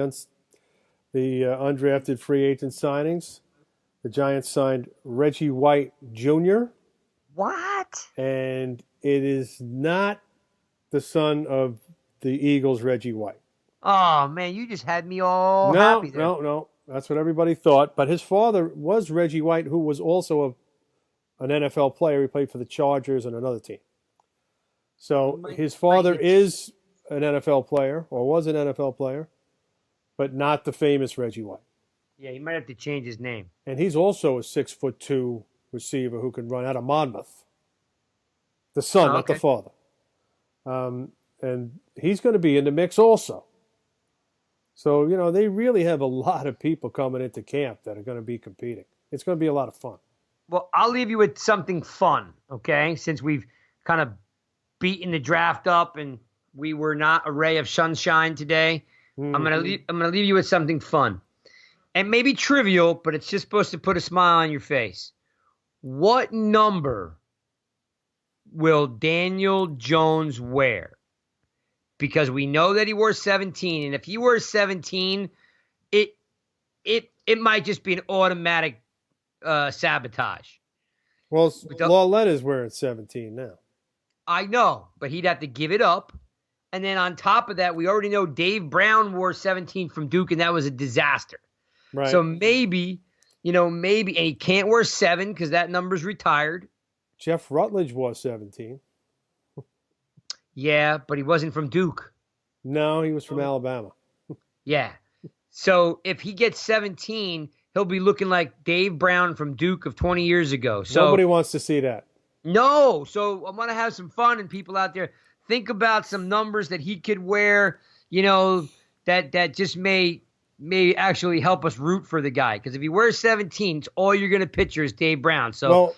undrafted free agent signings. The Giants signed Reggie White Jr. What? And it is not the son of the Eagles' Reggie White. Oh, man, you just had me all happy there. No. That's what everybody thought. But his father was Reggie White, who was also an NFL player. He played for the Chargers and another team. So his father is an NFL player, or was an NFL player, but not the famous Reggie White. Yeah, he might have to change his name. And he's also a 6'2" receiver who can run out of Monmouth. The son, not the father. And he's going to be in the mix also. So, they really have a lot of people coming into camp that are going to be competing. It's going to be a lot of fun. Well, I'll leave you with something fun, okay? Since we've kind of beaten the draft up and we were not a ray of sunshine today, I'm going to leave you with something fun. And maybe trivial, but it's just supposed to put a smile on your face. What number will Daniel Jones wear? Because we know that he wore 17, and if he wears 17, it might just be an automatic sabotage. Well, Lauletta's wearing 17 now. I know, but he'd have to give it up. And then on top of that, we already know Dave Brown wore 17 from Duke, and that was a disaster. Right. So maybe, and he can't wear 7 because that number's retired. Jeff Rutledge wore 17. Yeah, but he wasn't from Duke. No, he was from Alabama. Yeah. So if he gets 17, he'll be looking like Dave Brown from Duke of 20 years ago. So nobody wants to see that. No. So I'm going to have some fun, and people out there, think about some numbers that he could wear, that just may actually help us root for the guy. Because if he wears 17, all you're going to picture is Dave Brown. So, well,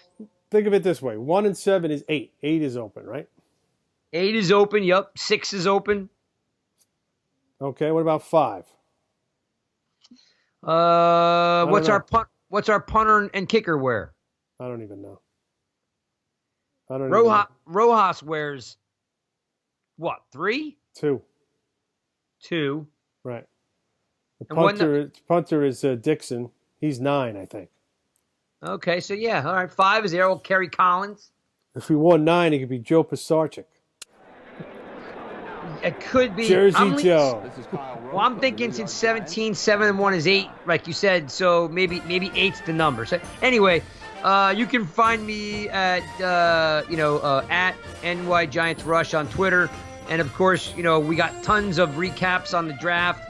think of it this way. 1 and 7 is 8. 8 is open, right? 8 is open. Yep. 6 is open. Okay. What about 5? What's our punter and kicker wear? I don't even know. Rojas wears what? 3? 2. 2. Right. The punter is Dixon. He's 9, I think. Okay, so yeah, all right. 5 is there. Old Kerry Collins. If we won 9, it could be Joe Pisarcik. It could be Jersey Joe. Well, I'm thinking since 17, 7 and 1 is 8, like you said. So maybe 8's the number. So anyway, you can find me at at NY Giants Rush on Twitter, and of course, we got tons of recaps on the draft.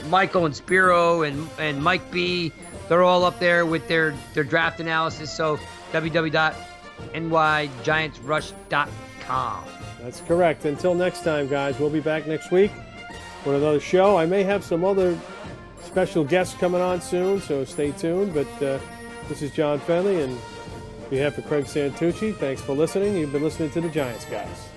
Michael and Spiro and Mike B, they're all up there with their draft analysis. So www.nygiantsrush.com. That's correct. Until next time, guys, we'll be back next week with another show. I may have some other special guests coming on soon, so stay tuned. But this is John Fennelly, and on behalf of Craig Santucci, thanks for listening. You've been listening to the Giants Guys.